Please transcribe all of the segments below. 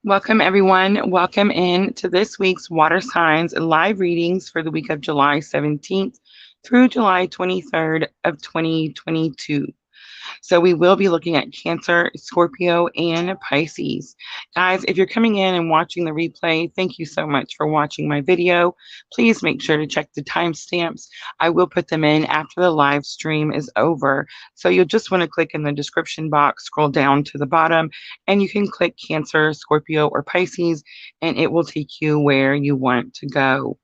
Welcome, everyone. Welcome in to this week's Water Signs live readings for the week of July 17th through July 23rd of 2022. So we will be looking at Cancer, Scorpio, and Pisces. Guys, if you're coming in and watching the replay, thank you so much for watching my video. Please make sure to check the timestamps. I will put them in after the live stream is over. So you'll just want to click in the description box, scroll down to the bottom, and you can click Cancer, Scorpio, or Pisces, and it will take you where you want to go.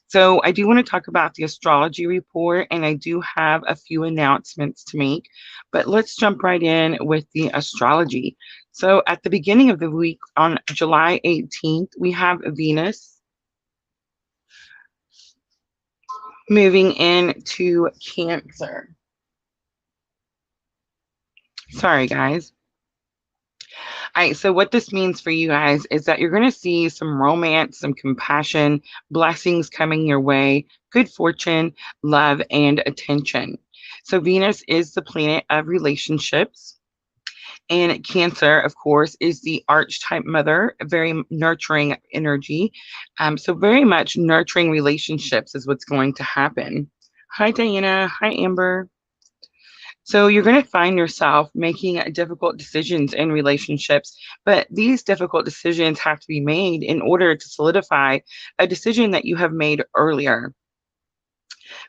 So I do want to talk about the astrology report, and I do have a few announcements to make, but let's jump right in with the astrology. So at the beginning of the week on July 18th, we have Venus moving into Cancer. Sorry, guys. All right, so what this means for you guys is that you're going to see some romance, some compassion, blessings coming your way, good fortune, love, and attention. So Venus is the planet of relationships. And Cancer, of course, is the archetype mother, very nurturing energy. So very much nurturing relationships is what's going to happen. Hi, Diana. Hi, Amber. So you're going to find yourself making difficult decisions in relationships, but these difficult decisions have to be made in order to solidify a decision that you have made earlier.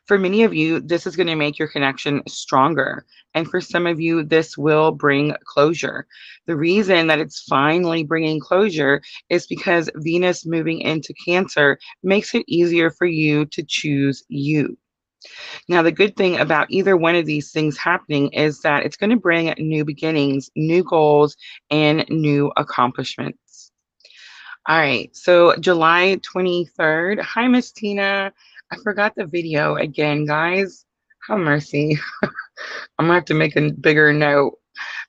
For many of you, this is going to make your connection stronger. And for some of you, this will bring closure. The reason that it's finally bringing closure is because Venus moving into Cancer makes it easier for you to choose you. Now, the good thing about either one of these things happening is that it's going to bring new beginnings, new goals, and new accomplishments. All right, so July 23rd. Hi, Miss Tina. I forgot the video again, guys. Have mercy. I'm gonna have to make a bigger note.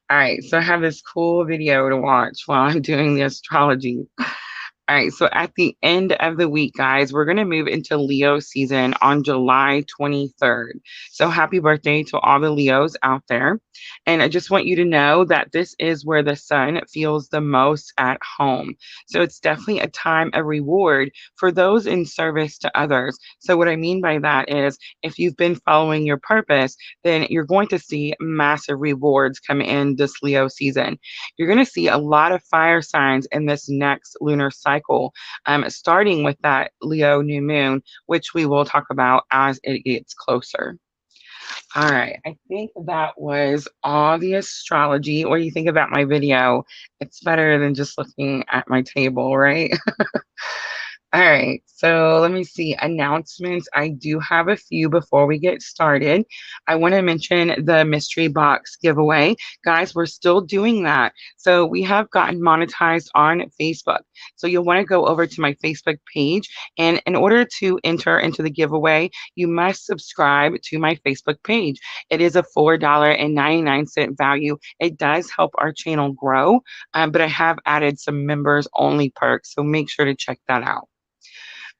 All right, so I have this cool video to watch while I'm doing the astrology. All right, so at the end of the week, guys, we're going to move into Leo season on July 23rd. So happy birthday to all the Leos out there. And I just want you to know that this is where the sun feels the most at home. So it's definitely a time of reward for those in service to others. So what I mean by that is if you've been following your purpose, then you're going to see massive rewards come in this Leo season. You're going to see a lot of fire signs in this next lunar cycle, starting with that Leo new moon, which we will talk about as it gets closer. All right, I think that was all the astrology. What do you think about my video? It's better than just looking at my table, right? All right, so let me see. Announcements. I do have a few before we get started. I want to mention the mystery box giveaway. Guys, we're still doing that. So we have gotten monetized on Facebook. So you'll want to go over to my Facebook page. And in order to enter into the giveaway, you must subscribe to my Facebook page. It is a $4.99 value. It does help our channel grow, but I have added some members only perks. So make sure to check that out.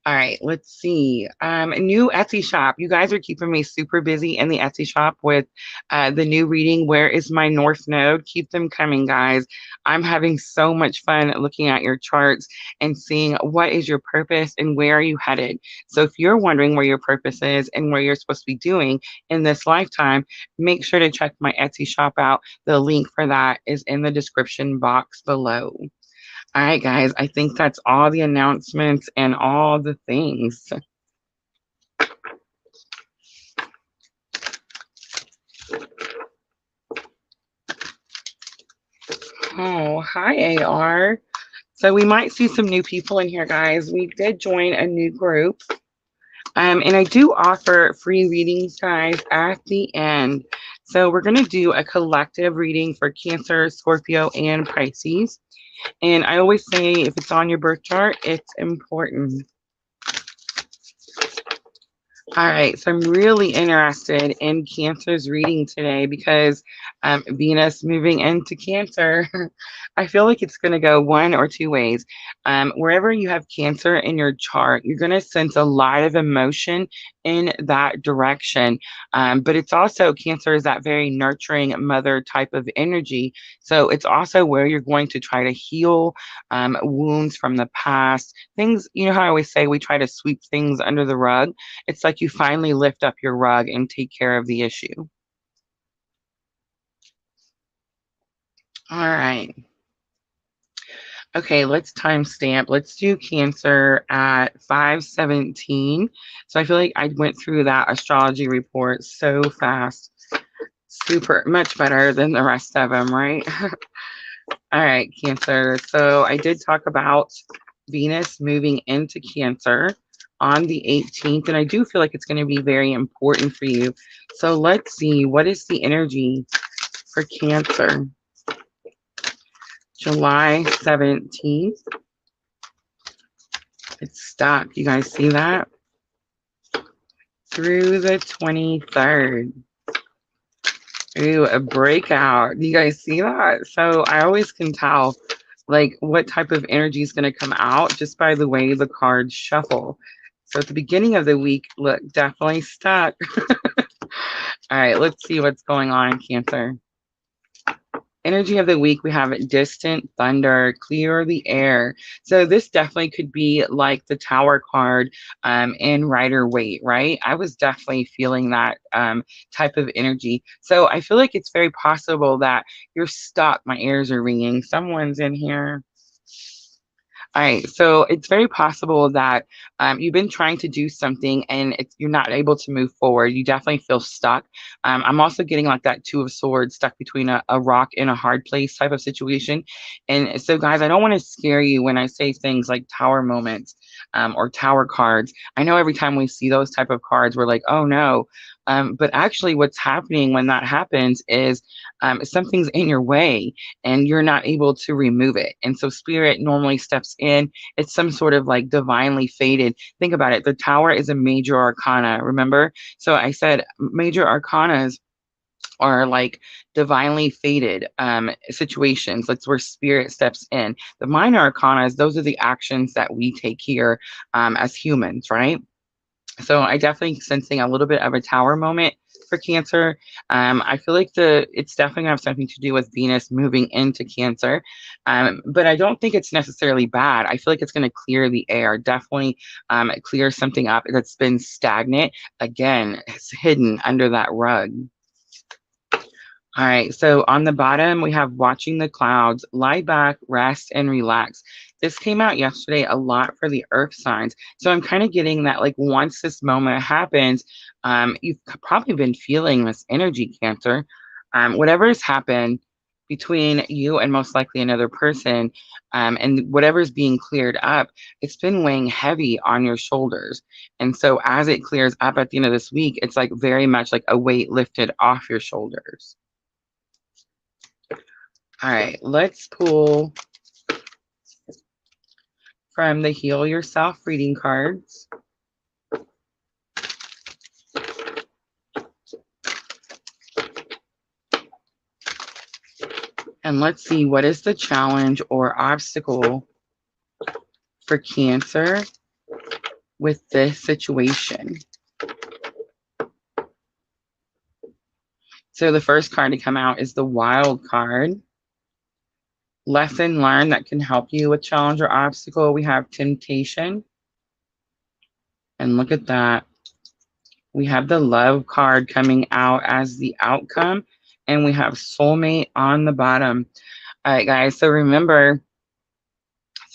All right, let's see. New Etsy shop. You guys are keeping me super busy in the Etsy shop with the new reading, Where is My North Node? Keep them coming, guys. I'm having so much fun looking at your charts and seeing what is your purpose and where are you headed. So if you're wondering where your purpose is and where you're supposed to be doing in this lifetime, make sure to check my Etsy shop out. The link for that is in the description box below. All right, guys, I think that's all the announcements and all the things. Oh, hi, AR. So we might see some new people in here, guys. We did join a new group. And I do offer free readings, guys, at the end. So we're going to do a collective reading for Cancer, Scorpio, and Pisces. And I always say if it's on your birth chart, it's important. All right, so I'm really interested in Cancer's reading today because Venus moving into Cancer, I feel like it's going to go one or two ways. Wherever you have Cancer in your chart, you're going to sense a lot of emotion in that direction. But it's also Cancer is that very nurturing mother type of energy. So it's also where you're going to try to heal wounds from the past. Things, you know how I always say we try to sweep things under the rug? It's like you finally lift up your rug and take care of the issue. All right. Okay, let's timestamp. Let's do Cancer at 5:17. So I feel like I went through that astrology report so fast. Super much better than the rest of them, right? All right, Cancer. So I did talk about Venus moving into Cancer on the 18th, and I do feel like it's going to be very important for you. So let's see, what is the energy for Cancer? July 17th. It's stuck. You guys see that? Through the 23rd. Ooh, a breakout. You guys see that? So I always can tell like what type of energy is going to come out just by the way the cards shuffle. So at the beginning of the week, look, definitely stuck. All right, let's see what's going on, Cancer. Energy of the week, we have distant thunder, clear the air. So this definitely could be like the Tower card in Rider Waite, right? I was definitely feeling that type of energy. So I feel like it's very possible that you're stuck. My ears are ringing. Someone's in here. All right, so it's very possible that you've been trying to do something and you're not able to move forward. You definitely feel stuck. I'm also getting like that Two of Swords stuck between a rock and a hard place type of situation. And so, guys, I don't want to scare you when I say things like tower moments or tower cards. I know every time we see those type of cards, we're like, oh no. But actually, what's happening when that happens is something's in your way and you're not able to remove it. And so spirit normally steps in. It's some sort of like divinely fated. Think about it. The tower is a major arcana, remember? So I said major arcanas are like divinely fated situations. That's where spirit steps in. The minor arcanas, those are the actions that we take here as humans, right? So I definitely sensing a little bit of a tower moment for Cancer. I feel like it's definitely gonna have something to do with Venus moving into Cancer, but I don't think it's necessarily bad. I feel like it's going to clear the air, definitely clear something up that's been stagnant. Again, it's hidden under that rug. All right, so on the bottom, we have watching the clouds, lie back, rest, and relax. This came out yesterday a lot for the earth signs. So I'm kind of getting that like once this moment happens, you've probably been feeling this energy, Cancer. Whatever has happened between you and most likely another person, and whatever's being cleared up, it's been weighing heavy on your shoulders. And so as it clears up at the end of this week, it's like very much like a weight lifted off your shoulders. All right, let's pull from the Heal Yourself reading cards. And let's see, what is the challenge or obstacle for Cancer with this situation? So the first card to come out is the Wild card. Lesson learned that can help you with challenge or obstacle. We have temptation. And look at that. We have the Love card coming out as the outcome. And we have soulmate on the bottom. All right, guys. So remember,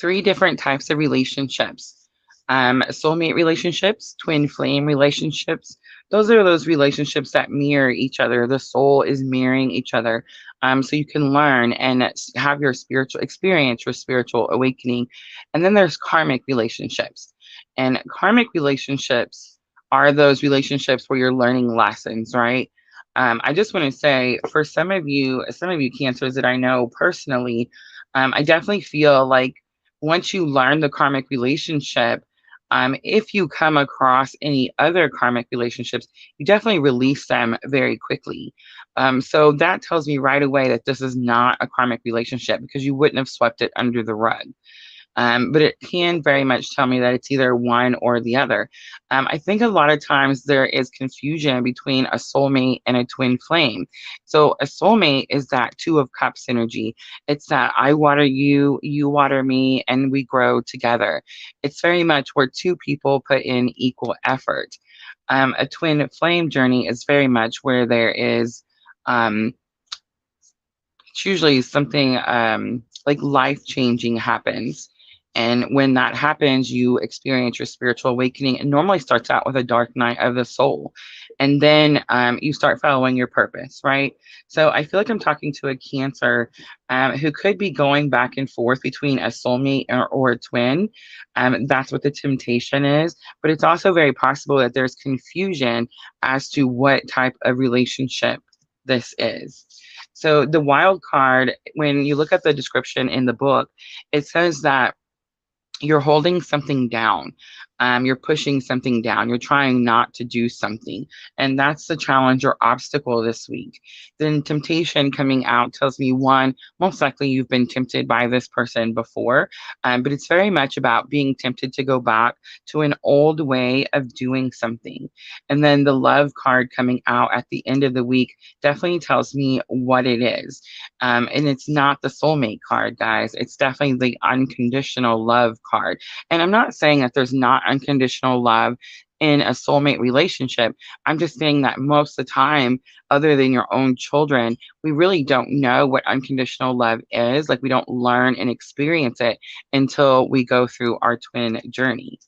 3 different types of relationships. Soulmate relationships, twin flame relationships. Those are those relationships that mirror each other. The soul is mirroring each other. So you can learn and have your spiritual experience, your spiritual awakening. And then there's karmic relationships. And karmic relationships are those relationships where you're learning lessons, right? I just want to say for some of you Cancers that I know personally, I definitely feel like once you learn the karmic relationship, if you come across any other karmic relationships, you definitely release them very quickly. So that tells me right away that this is not a karmic relationship because you wouldn't have swept it under the rug. But it can very much tell me that it's either one or the other. I think a lot of times there is confusion between a soulmate and a twin flame. So a soulmate is that Two of Cups energy. It's that I water you, you water me, and we grow together. It's very much where two people put in equal effort. A twin flame journey is very much where there is um, it's usually something like life changing happens. And when that happens, you experience your spiritual awakening. It normally starts out with a dark night of the soul. And then you start following your purpose, right? So I feel like I'm talking to a Cancer who could be going back and forth between a soulmate or a twin. That's what the temptation is. But it's also very possible that there's confusion as to what type of relationship this is. So the wild card, when you look at the description in the book, it says that you're holding something down. You're pushing something down. You're trying not to do something. And that's the challenge or obstacle this week. Then temptation coming out tells me one, most likely you've been tempted by this person before, but it's very much about being tempted to go back to an old way of doing something. And then the love card coming out at the end of the week definitely tells me what it is. And it's not the soulmate card, guys. It's definitely the unconditional love card. And I'm not saying that there's not unconditional love in a soulmate relationship. I'm just saying that most of the time, other than your own children, we really don't know what unconditional love is. Like we don't learn and experience it until we go through our twin journey.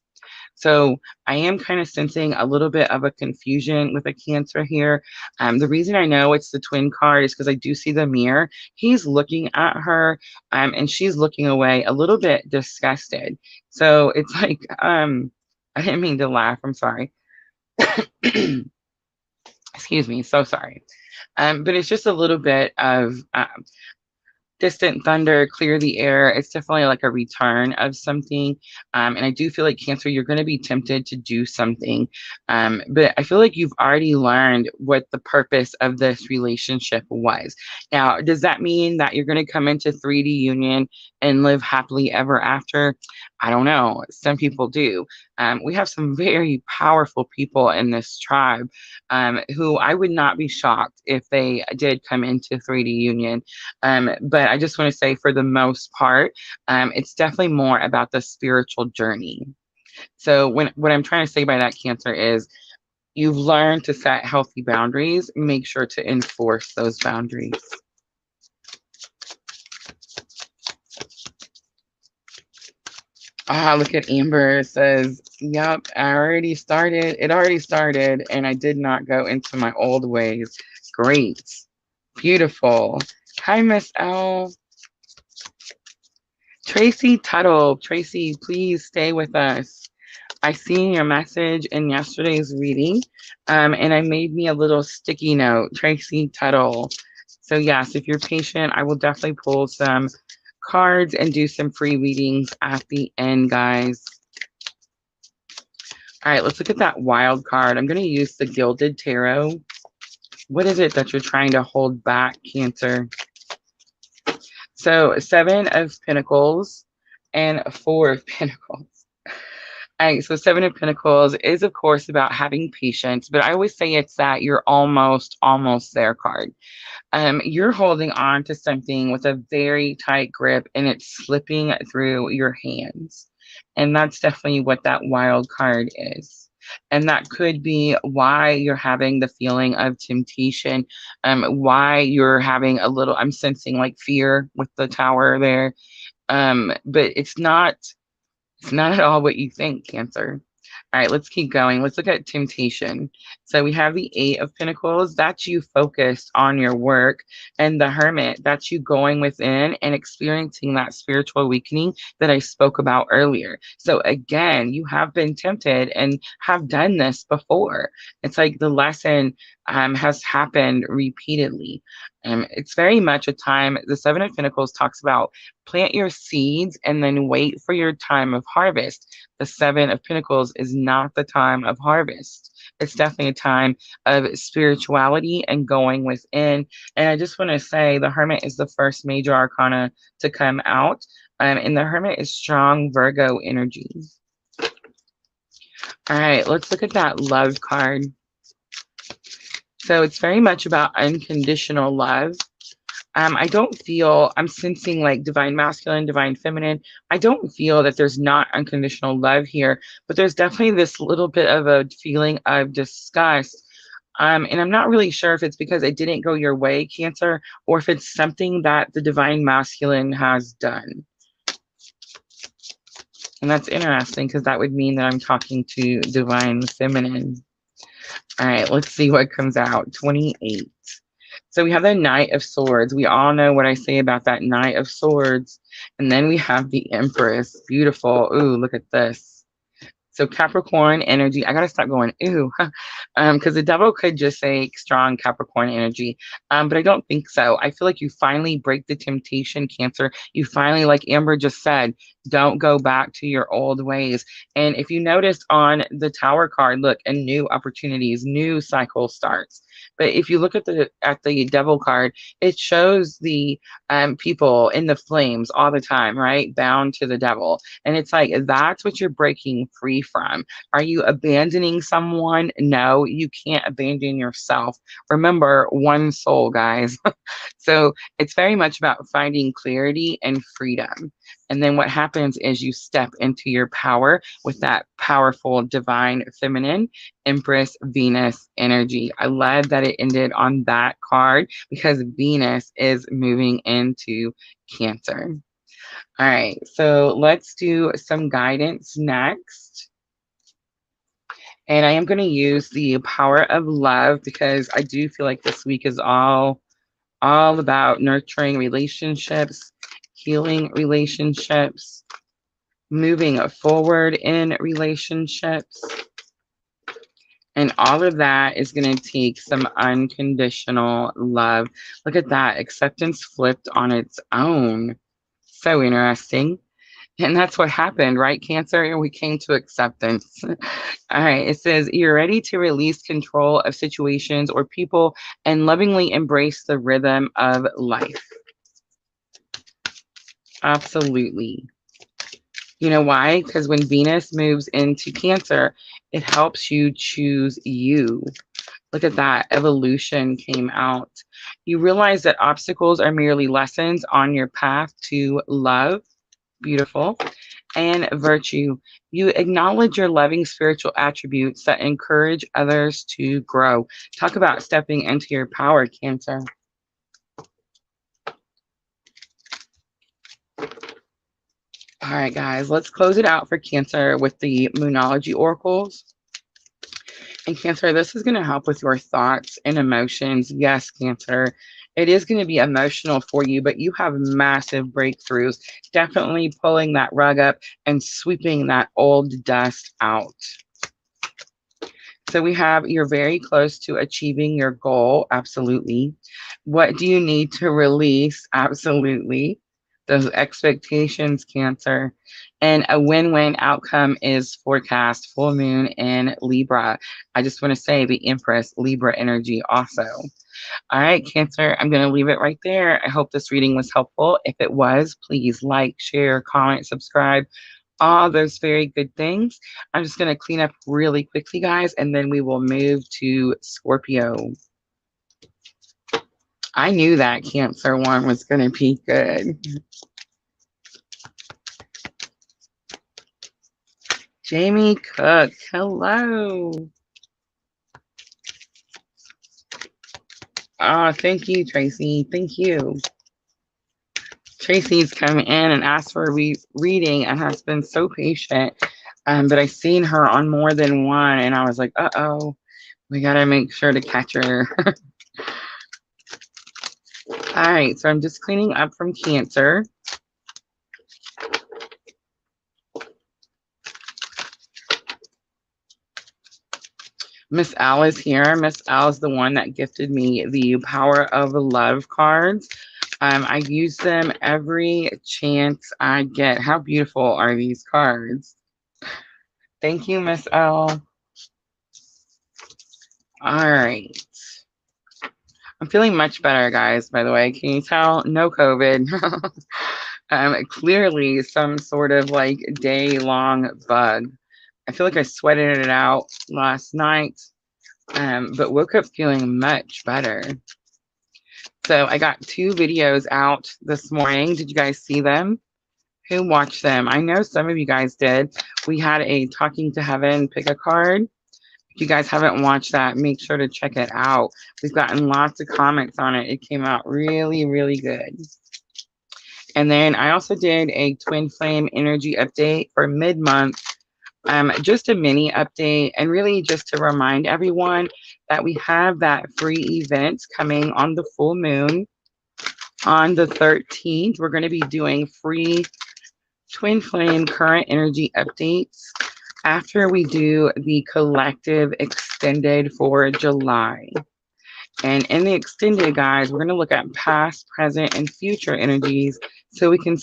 So I am kind of sensing a little bit of a confusion with a Cancer here. The reason I know it's the twin card is because I do see the mirror. He's looking at her, and she's looking away, a little bit disgusted. So it's like, I didn't mean to laugh. I'm sorry. Excuse me. So sorry. But it's just a little bit of distant thunder, clear the air. It's definitely like a return of something. And I do feel like Cancer, you're going to be tempted to do something. But I feel like you've already learned what the purpose of this relationship was. Now, does that mean that you're going to come into 3D union and live happily ever after? I don't know. Some people do. We have some very powerful people in this tribe who I would not be shocked if they did come into 3D union. But I just want to say, for the most part, it's definitely more about the spiritual journey. So what I'm trying to say by that, Cancer, is you've learned to set healthy boundaries. Make sure to enforce those boundaries. Ah, look at Amber. It says, yep, I already started. It already started, and I did not go into my old ways. Great. Beautiful. Hi, Miss L. Tracy Tuttle. Tracy, please stay with us. I seen your message in yesterday's reading, and I made me a little sticky note. Tracy Tuttle. So yes, if you're patient, I will definitely pull some cards and do some free readings at the end, guys. All right, let's look at that wild card. I'm going to use the Gilded Tarot. What is it that you're trying to hold back, Cancer? So 7 of Pentacles and 4 of Pentacles. All right, so 7 of Pentacles is, of course, about having patience, but I always say it's that you're almost there card. You're holding on to something with a very tight grip and it's slipping through your hands. And that's definitely what that wild card is. And that could be why you're having the feeling of temptation, why you're having a little, I'm sensing like fear with the tower there. But it's not at all what you think, Cancer. All right, let's keep going. Let's look at temptation. So we have the 8 of Pentacles. That's you focused on your work. And the Hermit, that's you going within and experiencing that spiritual awakening that I spoke about earlier. So again, you have been tempted and have done this before. It's like the lesson has happened repeatedly. It's very much a time, the 7 of Pentacles talks about plant your seeds and then wait for your time of harvest. The 7 of Pentacles is not the time of harvest. It's definitely a time of spirituality and going within. And I just want to say the Hermit is the first major arcana to come out. And the Hermit is strong Virgo energy. All right, let's look at that love card. So it's very much about unconditional love. I don't feel, I'm sensing like divine masculine, divine feminine. I don't feel that there's not unconditional love here, but there's definitely this little bit of a feeling of disgust. And I'm not really sure if it's because it didn't go your way, Cancer, or if it's something that the divine masculine has done. And that's interesting because that would mean that I'm talking to divine feminine. All right, let's see what comes out. 28. So we have the Knight of Swords. We all know what I say about that Knight of Swords. And then we have the Empress. Beautiful. Ooh, look at this. So Capricorn energy. I gotta stop going, ooh, because the devil could just say strong Capricorn energy. But I don't think so. I feel like you finally break the temptation, Cancer. You finally, like Amber just said, don't go back to your old ways. And if you notice on the Tower card, look, and new opportunities, new cycle starts. But if you look at the Devil card, it shows the people in the flames all the time, right? Bound to the devil. And it's like, that's what you're breaking free from. Are you abandoning someone? No, you can't abandon yourself. Remember, one soul, guys. So it's very much about finding clarity and freedom. And then what happens is you step into your power with that powerful divine feminine Empress Venus energy. I love that it ended on that card because Venus is moving into Cancer. All right, so let's do some guidance next. And I am going to use the power of love because I do feel like this week is all about nurturing relationships, healing relationships, moving forward in relationships. And all of that is going to take some unconditional love. Look at that. Acceptance flipped on its own. So interesting. And that's what happened, right, Cancer? We came to acceptance. All right. It says, you're ready to release control of situations or people and lovingly embrace the rhythm of life. Absolutely. You know why? Because when Venus moves into Cancer, it helps you choose you. Look at that. Evolution came out. You realize that obstacles are merely lessons on your path to love. Beautiful. And virtue. You acknowledge your loving spiritual attributes that encourage others to grow. Talk about stepping into your power, Cancer. All right, guys, let's close it out for Cancer with the Moonology Oracles. And Cancer, this is going to help with your thoughts and emotions. Yes, Cancer, it is going to be emotional for you, but you have massive breakthroughs. Definitely pulling that rug up and sweeping that old dust out. So we have, you're very close to achieving your goal. Absolutely. What do you need to release? Absolutely. Those expectations, Cancer. And a win-win outcome is forecast. Full moon in Libra. I just want to say the Empress Libra energy also. All right, Cancer, I'm going to leave it right there. I hope this reading was helpful. If it was, please like, share, comment, subscribe, all those very good things. I'm just going to clean up really quickly, guys, and then we will move to Scorpio. I knew that Cancer one was going to be good. Jamie Cook, hello. Oh, thank you, Tracy. Thank you. Tracy's come in and asked for a reading and has been so patient. But I seen her on more than one, and I was like, uh-oh, we got to make sure to catch her. All right, so I'm just cleaning up from Cancer. Miss Al is here. Miss Al is the one that gifted me the Power of Love cards. I use them every chance I get. How beautiful are these cards? Thank you, Miss L. All right. I'm feeling much better, guys, by the way. Can you tell? No COVID. Clearly some sort of like day-long bug. I feel like I sweated it out last night, but woke up feeling much better. So I got 2 videos out this morning. Did you guys see them? Who watched them? I know some of you guys did. We had a Talking to Heaven pick a card. If you guys haven't watched that, make sure to check it out. We've gotten lots of comments on it. It came out really, really good. And then I also did a twin flame energy update for mid-month. Just a mini update, and really just to remind everyone that we have that free event coming on the full moon on the 13th. We're going to be doing free twin flame current energy updates after we do the collective extended for July. And in the extended, guys, we're going to look at past, present, and future energies so we can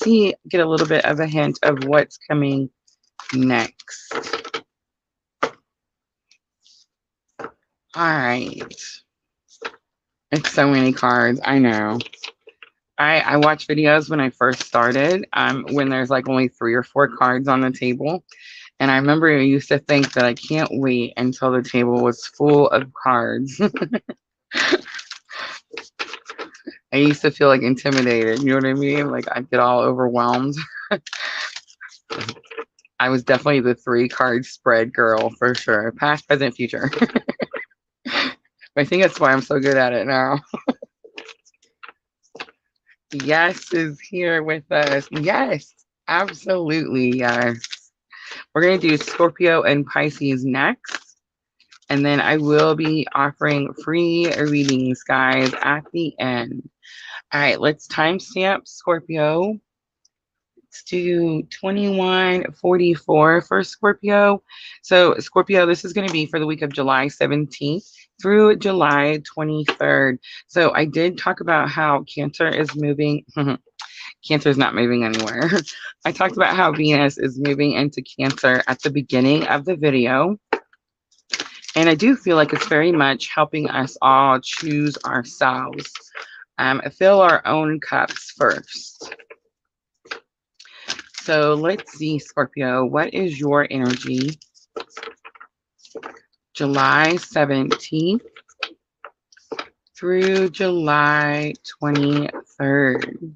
get a little bit of a hint of what's coming next. All right. It's so many cards. I know. I watch videos when I first started, when there's like only 3 or 4 cards on the table. And I remember I used to think that I can't wait until the table was full of cards. I used to feel like intimidated. You know what I mean? Like I'd get all overwhelmed. I was definitely the 3-card spread girl for sure. Past, present, future. I think that's why I'm so good at it now. Yes is here with us. Yes, absolutely. Yes. We're going to do Scorpio and Pisces next. And then I will be offering free readings, guys, at the end. All right, let's timestamp Scorpio. Let's do 2144 for Scorpio. So Scorpio, this is going to be for the week of July 17th through July 23rd. So I did talk about how Cancer is moving. Cancer is not moving anywhere. I talked about how Venus is moving into Cancer at the beginning of the video. And I do feel like it's very much helping us all choose ourselves. Fill our own cups first. So let's see, Scorpio, what is your energy? July 17th through July 23rd.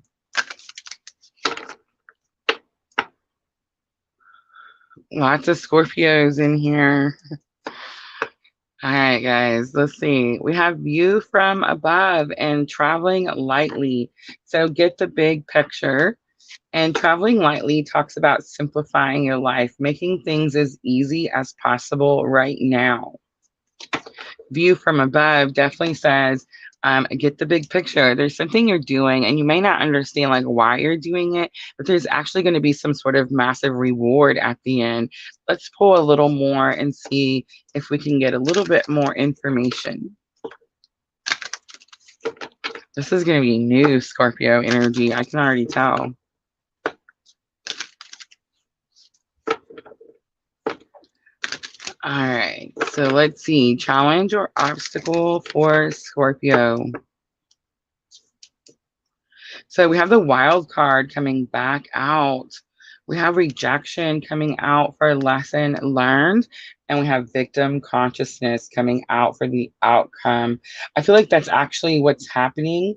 Lots of Scorpios in here. All right, guys, let's see. We have view from above and traveling lightly. So get the big picture. And traveling lightly talks about simplifying your life, making things as easy as possible right now. View from above definitely says, get the big picture. There's something you're doing and you may not understand like why you're doing it, but there's actually going to be some sort of massive reward at the end. Let's pull a little more and see if we can get a little bit more information. This is going to be new Scorpio energy. I can already tell. All right, so let's see. Challenge or obstacle for Scorpio. So we have the wild card coming back out. We have rejection coming out for lesson learned. And we have victim consciousness coming out for the outcome. I feel like that's actually what's happening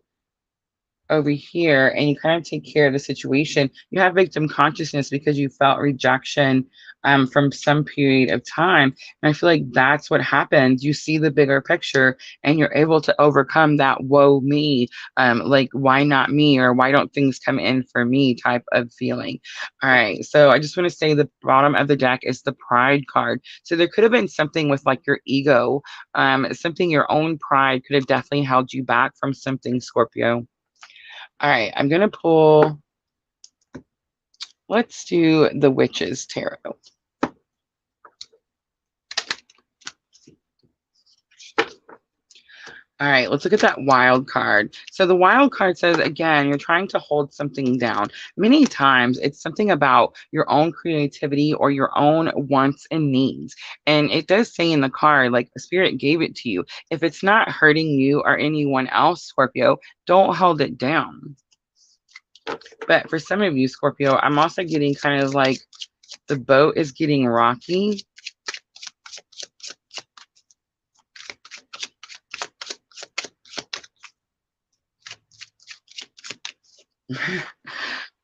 over here, and you kind of take care of the situation. You have victim consciousness because you felt rejection from some period of time. And I feel like that's what happens. You see the bigger picture and you're able to overcome that woe me, like why not me, or why don't things come in for me type of feeling. All right, so I just want to say the bottom of the deck is the pride card. So there could have been something with like your ego, something, your own pride could have definitely held you back from something, Scorpio. All right, I'm going to pull, let's do the Witch's Tarot. All right, let's look at that wild card. So the wild card says, again, you're trying to hold something down. Many times it's something about your own creativity or your own wants and needs. And it does say in the card, like Spirit gave it to you. If it's not hurting you or anyone else, Scorpio, don't hold it down. But for some of you, Scorpio, I'm also getting kind of like the boat is getting rocky.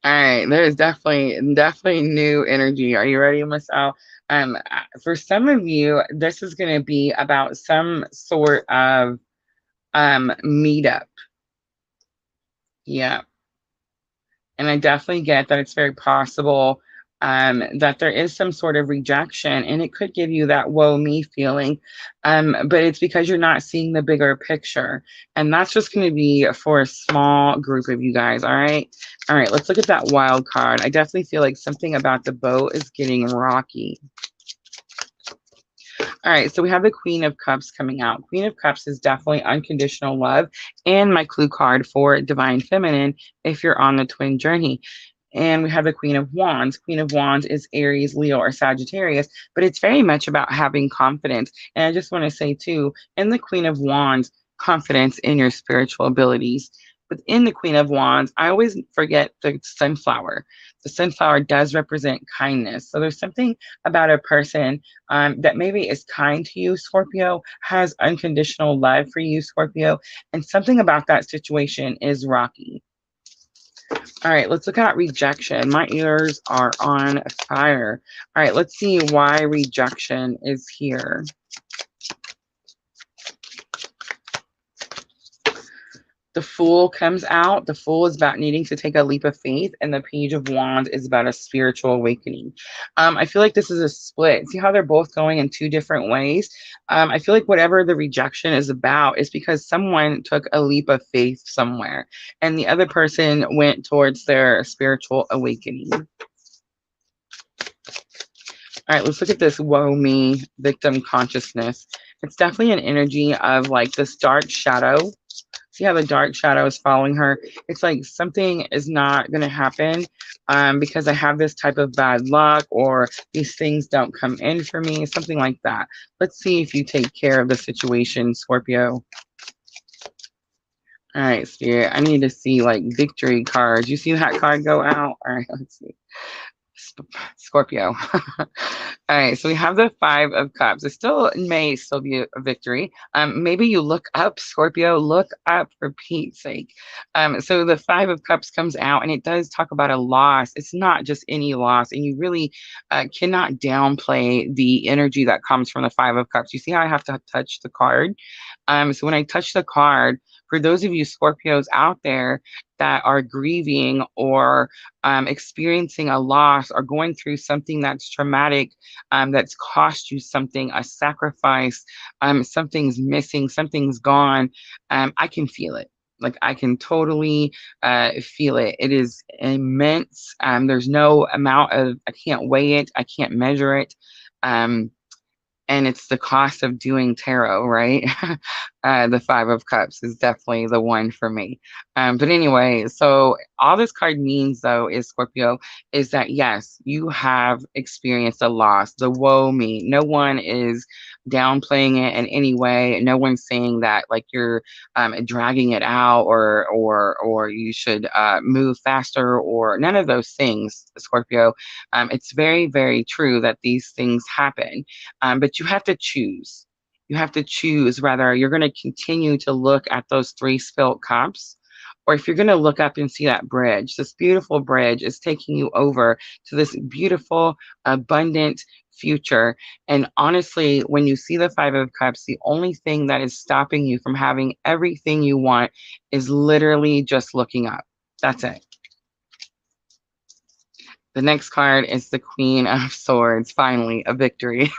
All right, there's definitely new energy. Are you ready, Miss Al? For some of you, this is going to be about some sort of meetup. Yeah, and I definitely get that it's very possible that there is some sort of rejection, and it could give you that woe me feeling. But it's because you're not seeing the bigger picture, and that's just going to be for a small group of you guys. All right. Let's look at that wild card. I definitely feel like something about the boat is getting rocky. All right, so we have the Queen of Cups coming out. Queen of Cups is definitely unconditional love and my clue card for Divine Feminine if you're on the twin journey. And we have the Queen of Wands. Queen of Wands is Aries, Leo, or Sagittarius, but it's very much about having confidence. And I just want to say, too, in the Queen of Wands, confidence in your spiritual abilities. But in the Queen of Wands, I always forget the sunflower. The sunflower does represent kindness. So there's something about a person that maybe is kind to you, Scorpio, has unconditional love for you, Scorpio, and something about that situation is rocky. All right, let's look at rejection. My ears are on fire. All right, let's see why rejection is here. The Fool comes out. The Fool is about needing to take a leap of faith, and the Page of Wands is about a spiritual awakening. I feel like this is a split. See how they're both going in two different ways? I feel like whatever the rejection is about is because someone took a leap of faith somewhere, and the other person went towards their spiritual awakening. All right, let's look at this woe me victim consciousness. It's definitely an energy of like this dark shadow. See how the dark shadow is following her? It's like something is not going to happen because I have this type of bad luck, or these things don't come in for me, something like that. Let's see if you take care of the situation, Scorpio. All right, Spirit, I need to see like victory cards. You see that card go out? All right, let's see. Scorpio. All right, so we have the Five of Cups. It still may still be a victory. Maybe you look up, Scorpio. Look up for Pete's sake. So the Five of Cups comes out, and it does talk about a loss. It's not just any loss, and you really cannot downplay the energy that comes from the Five of Cups. You see how I have to touch the card? So when I touch the card, for those of you Scorpios out there that are grieving or experiencing a loss or going through something that's traumatic, that's cost you something, a sacrifice, something's missing, something's gone, I can feel it. Like I can totally feel it. It is immense. There's no amount of, I can't weigh it. I can't measure it. And it's the cost of doing tarot, right? The Five of Cups is definitely the one for me. But anyway, so all this card means, though, is Scorpio, is that yes, you have experienced a loss. The woe me. No one is downplaying it in any way. No one's saying that like you're dragging it out, or you should move faster, or none of those things, Scorpio. It's very, very true that these things happen, but you have to choose. You have to choose whether you're going to continue to look at those three spilt cups, or if you're going to look up and see that bridge. This beautiful bridge is taking you over to this beautiful, abundant future. And honestly, when you see the Five of Cups, the only thing that is stopping you from having everything you want is literally just looking up. That's it. The next card is the Queen of Swords, finally, a victory.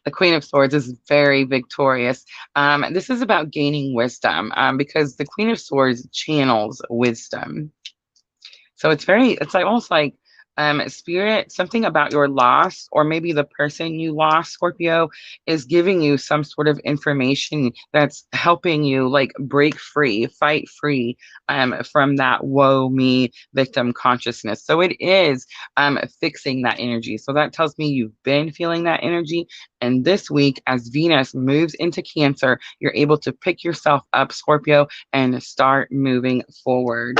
The Queen of Swords is very victorious. This is about gaining wisdom because the Queen of Swords channels wisdom. So it's like almost like spirit, something about your loss, or maybe the person you lost, Scorpio, is giving you some sort of information that's helping you like break free, fight free from that woe me victim consciousness. So it is fixing that energy. So that tells me you've been feeling that energy. And this week, as Venus moves into Cancer, you're able to pick yourself up, Scorpio, and start moving forward.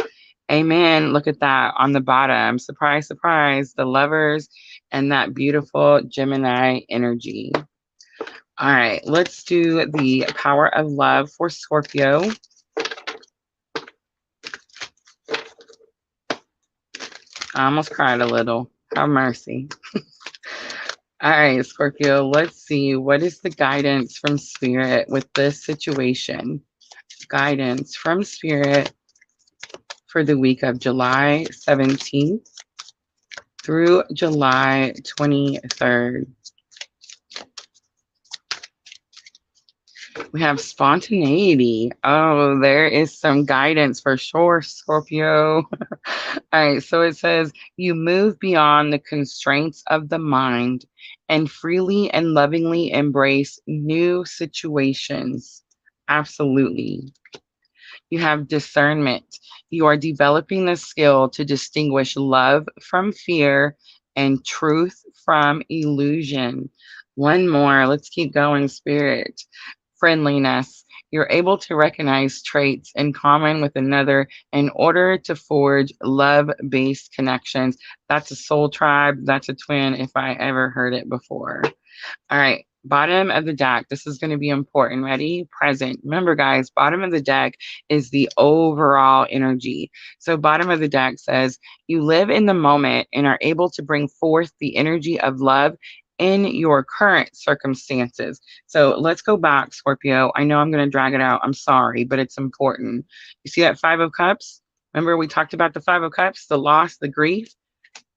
Amen. Look at that on the bottom. Surprise, surprise. The lovers and that beautiful Gemini energy. All right, let's do the power of love for Scorpio. I almost cried a little. Have mercy. All right, Scorpio, let's see. What is the guidance from Spirit with this situation? Guidance from Spirit for the week of July 17th through July 23rd. We have spontaneity. Oh, there is some guidance for sure, Scorpio. All right, so it says, you move beyond the constraints of the mind and freely and lovingly embrace new situations. Absolutely. You have discernment. You are developing the skill to distinguish love from fear and truth from illusion. One more. Let's keep going, Spirit. Friendliness. You're able to recognize traits in common with another in order to forge love-based connections. That's a soul tribe. That's a twin if I ever heard it before. All right, bottom of the deck. This is going to be important. Ready? Present. Remember, guys, bottom of the deck is the overall energy. So bottom of the deck says, you live in the moment and are able to bring forth the energy of love in your current circumstances. So let's go back, Scorpio. I know I'm going to drag it out. I'm sorry, but it's important. You see that Five of Cups? Remember we talked about the Five of Cups, the loss, the grief?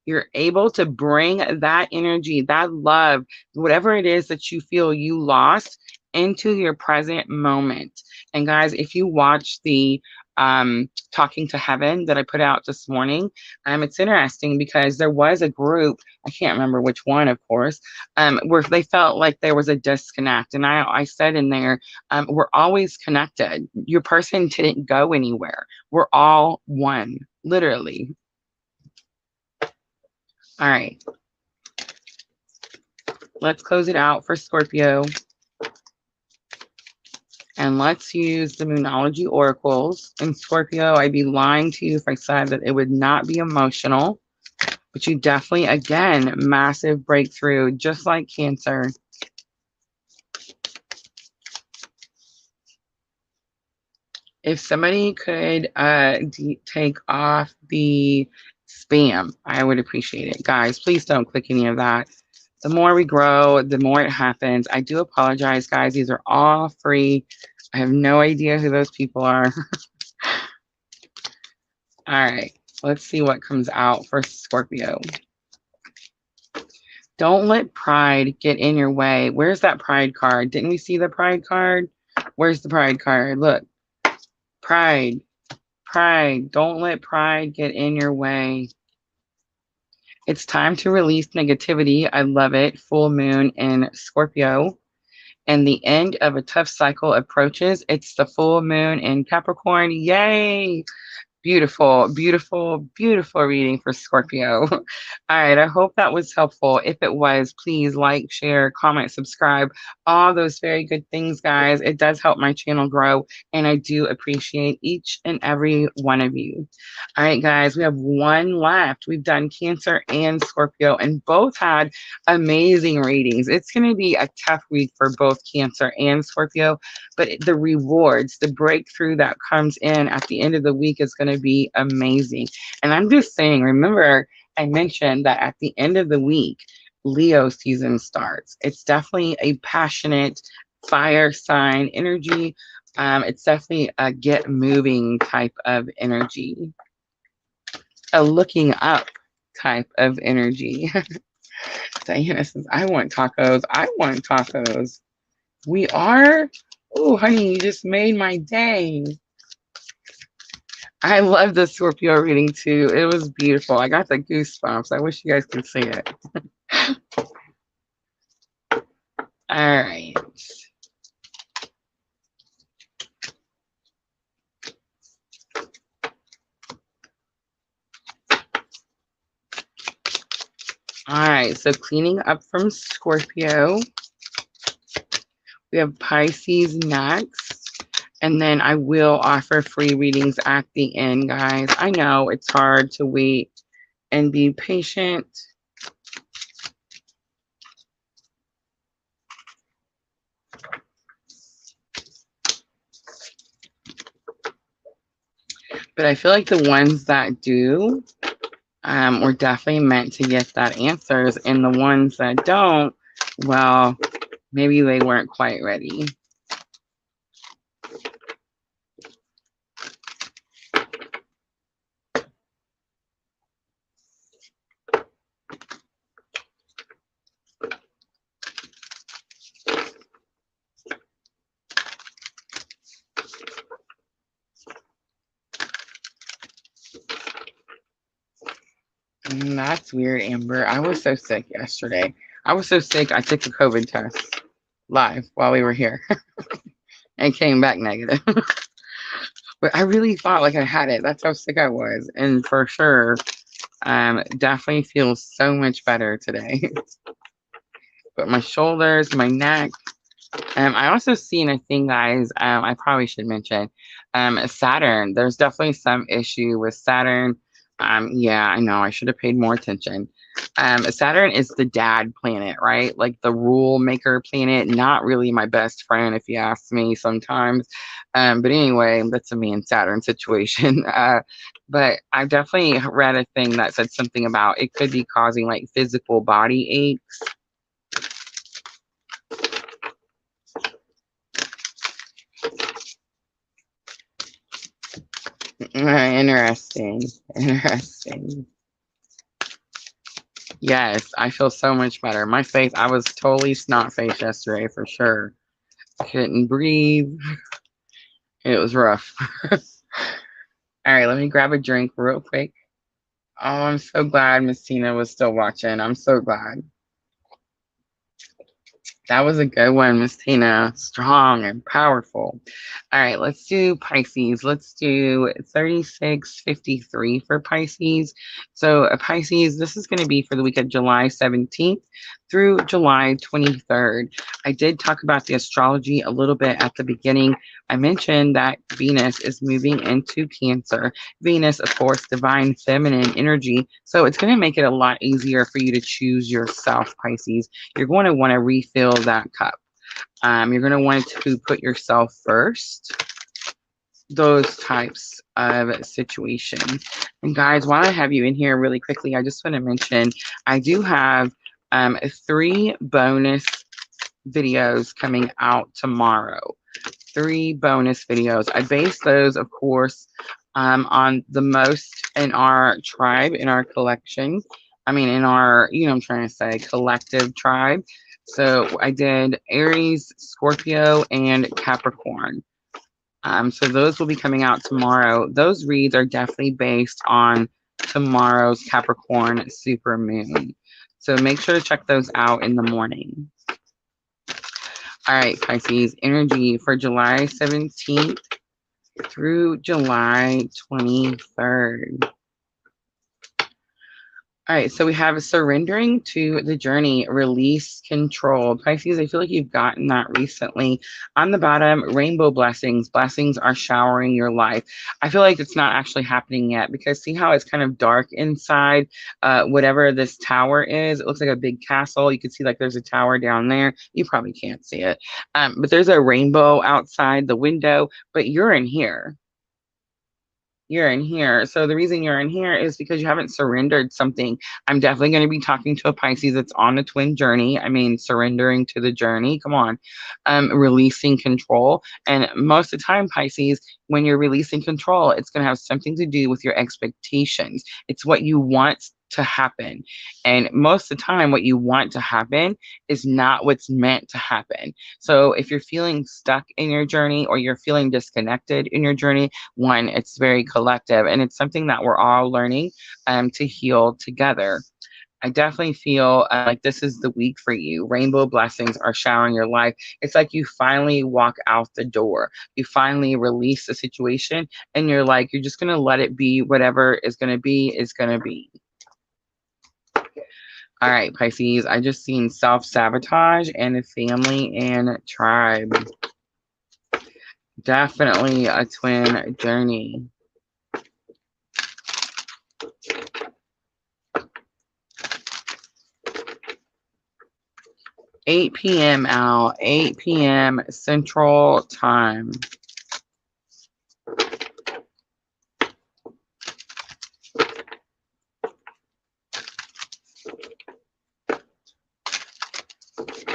You're able to bring that energy, that love, whatever it is that you feel you lost into your present moment. And guys, if you watch the Talking to Heaven that I put out this morning, it's interesting because there was a group, I can't remember which one, of course, where they felt like there was a disconnect. And I said in there, we're always connected. Your person didn't go anywhere. We're all one, literally. All right, let's close it out for Scorpio. And let's use the Moonology oracles. And Scorpio, I'd be lying to you if I said that it would not be emotional. But you definitely, again, massive breakthrough, just like Cancer. If somebody could take off the spam, I would appreciate it. Guys, please don't click any of that. The more we grow, the more it happens. I do apologize, guys. These are all free. I have no idea who those people are. All right, let's see what comes out for Scorpio. Don't let pride get in your way. Where's that pride card? Didn't we see the pride card? Where's the pride card? Look, pride, pride. Don't let pride get in your way. It's time to release negativity. I love it. Full moon in Scorpio. And the end of a tough cycle approaches. It's the full moon in Capricorn. Yay! Beautiful, beautiful, beautiful reading for Scorpio. All right, I hope that was helpful. If it was, please like, share, comment, subscribe, all those very good things, guys. It does help my channel grow, and I do appreciate each and every one of you. All right, guys, we have one left. We've done Cancer and Scorpio, and both had amazing readings. It's going to be a tough week for both Cancer and Scorpio, but the rewards, the breakthrough that comes in at the end of the week is going to be amazing. And I'm just saying, remember, I mentioned that at the end of the week, Leo season starts. It's definitely a passionate fire sign energy. It's definitely a get moving type of energy, a looking up type of energy. Diana says, I want tacos. I want tacos. We are? Oh, honey, you just made my day. I love the Scorpio reading too. It was beautiful. I got the goosebumps. I wish you guys could see it. All right. All right, so cleaning up from Scorpio. We have Pisces next. And then I will offer free readings at the end, guys. I know it's hard to wait and be patient. But I feel like the ones that do were definitely meant to get that answers. And the ones that don't, well, maybe they weren't quite ready. That's weird, Amber. I was so sick yesterday. I was so sick, I took a COVID test live while we were here and came back negative. But I really thought like I had it. That's how sick I was. And for sure, definitely feels so much better today. But my shoulders, my neck. I also seen a thing, guys. I probably should mention Saturn. There's definitely some issue with Saturn. Yeah, I know. I should have paid more attention. Saturn is the dad planet, right? Like the rule maker planet. Not really my best friend, if you ask me sometimes. But anyway, that's a me and Saturn situation. But I definitely read a thing that said something about it could be causing like physical body aches. Interesting. Interesting. Yes, I feel so much better. My face, I was totally snot faced yesterday for sure. Couldn't breathe. It was rough. All right, let me grab a drink real quick. Oh, I'm so glad Miss Tina was still watching. I'm so glad. That was a good one, Miss Tina. Strong and powerful. All right, let's do Pisces. Let's do 3653 for Pisces. So, Pisces, this is going to be for the week of July 17th through July 23rd. I did talk about the astrology a little bit at the beginning. I mentioned that Venus is moving into Cancer. Venus, of course, divine feminine energy. So, it's going to make it a lot easier for you to choose yourself, Pisces. You're going to want to refill that cup. You're going to want to put yourself first. Those types of situations. And guys, while I have you in here really quickly, I just want to mention I do have 3 bonus videos coming out tomorrow. 3 bonus videos. I base those, of course, on the most in our tribe, in our collection. I mean, in our, you know, I'm trying to say collective tribe. So I did Aries, Scorpio, and Capricorn. So those will be coming out tomorrow. Those reads are definitely based on tomorrow's Capricorn super moon. So make sure to check those out in the morning. All right, Pisces, energy for July 17th through July 23rd. All right, so we have surrendering to the journey, release control. Pisces, I feel like you've gotten that recently. On the bottom, rainbow blessings. Blessings are showering your life. I feel like it's not actually happening yet because see how it's kind of dark inside whatever this tower is? It looks like a big castle. You can see like there's a tower down there. You probably can't see it. But there's a rainbow outside the window, but you're in here. You're in here. So the reason you're in here is because you haven't surrendered something. I'm definitely going to be talking to a Pisces that's on a twin journey. I mean, surrendering to the journey. Come on. Releasing control. And most of the time, Pisces, when you're releasing control, it's going to have something to do with your expectations. It's what you want to happen. And most of the time, what you want to happen is not what's meant to happen. So if you're feeling stuck in your journey or you're feeling disconnected in your journey, one, it's very collective and it's something that we're all learning to heal together. I definitely feel like this is the week for you. Rainbow blessings are showering your life. It's like you finally walk out the door. You finally release the situation and you're like, you're just going to let it be. Whatever is going to be is going to be. All right, Pisces, I just seen self-sabotage and family and tribe. Definitely a twin journey. 8 p.m. out, 8 p.m. Central Time.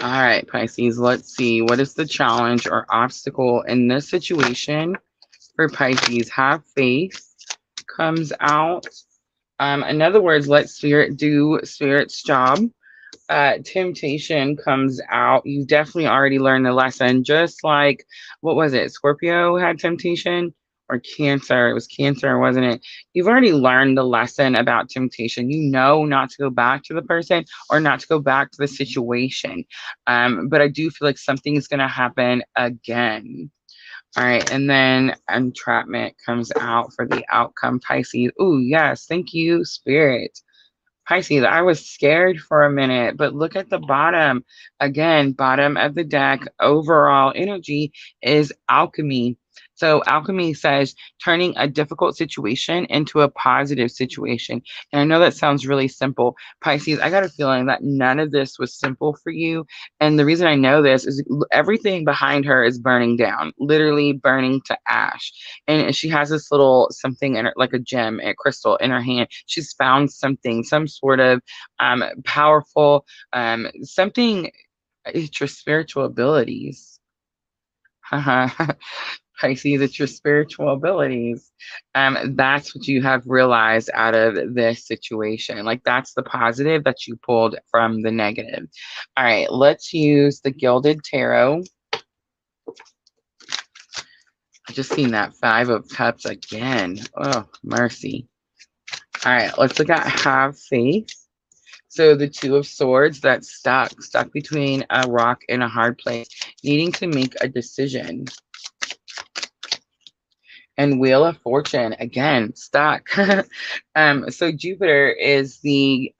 All right, Pisces, let's see. What is the challenge or obstacle in this situation for Pisces? Have faith comes out. In other words, let spirit do spirit's job. Temptation comes out. You definitely already learned the lesson. Just like, what was it? Scorpio had temptation or Cancer? It was Cancer, wasn't it? You've already learned the lesson about temptation. You know not to go back to the person or not to go back to the situation. But I do feel like something is going to happen again. All right, and then entrapment comes out for the outcome, Pisces. Oh, yes, thank you, Spirit. Pisces, I was scared for a minute, but look at the bottom. Again, bottom of the deck, overall energy is alchemy. So, alchemy says turning a difficult situation into a positive situation. And I know that sounds really simple. Pisces, I got a feeling that none of this was simple for you. And the reason I know this is everything behind her is burning down, literally burning to ash. And she has this little something in her, like a gem, a crystal in her hand. She's found something, some sort of powerful something. It's your spiritual abilities. Pisces, it's your spiritual abilities. That's what you have realized out of this situation. Like that's the positive that you pulled from the negative. All right, let's use the Gilded Tarot. I just seen that Five of Cups again. Oh, mercy. All right, let's look at Have Faith. So the Two of Swords, that's stuck between a rock and a hard place, needing to make a decision. And Wheel of Fortune, again, stuck. So Jupiter is the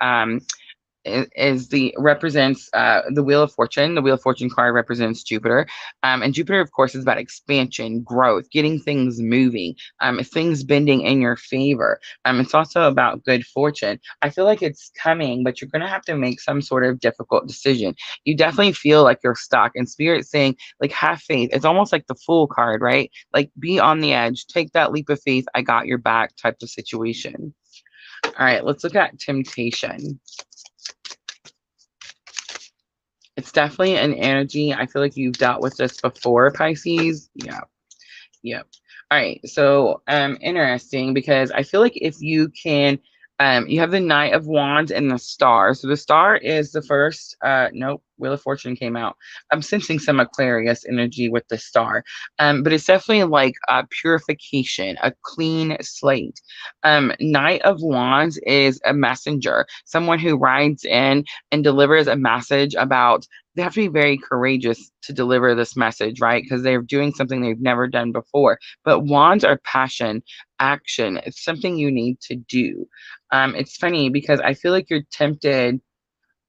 represents the Wheel of Fortune. The Wheel of Fortune card represents Jupiter, and Jupiter, of course, is about expansion, growth, getting things moving, things bending in your favor. It's also about good fortune. I feel like it's coming, but you're going to have to make some sort of difficult decision. You definitely feel like you're stuck, and Spirit saying, like, have faith. It's almost like the Fool card, right? Like, be on the edge, take that leap of faith. I got your back, type of situation. All right, let's look at temptation. It's definitely an energy. I feel like you've dealt with this before, Pisces. Yeah. Yep. All right. So interesting because I feel like if you can you have the Knight of Wands and the Star. So the Star is the first nope, Wheel of Fortune came out. I'm sensing some Aquarius energy with the Star. But it's definitely like a purification, a clean slate. Knight of Wands is a messenger, someone who rides in and delivers a message about they have to be very courageous to deliver this message, right? Because they're doing something they've never done before. But wands are passion, action. It's something you need to do. It's funny because I feel like you're tempted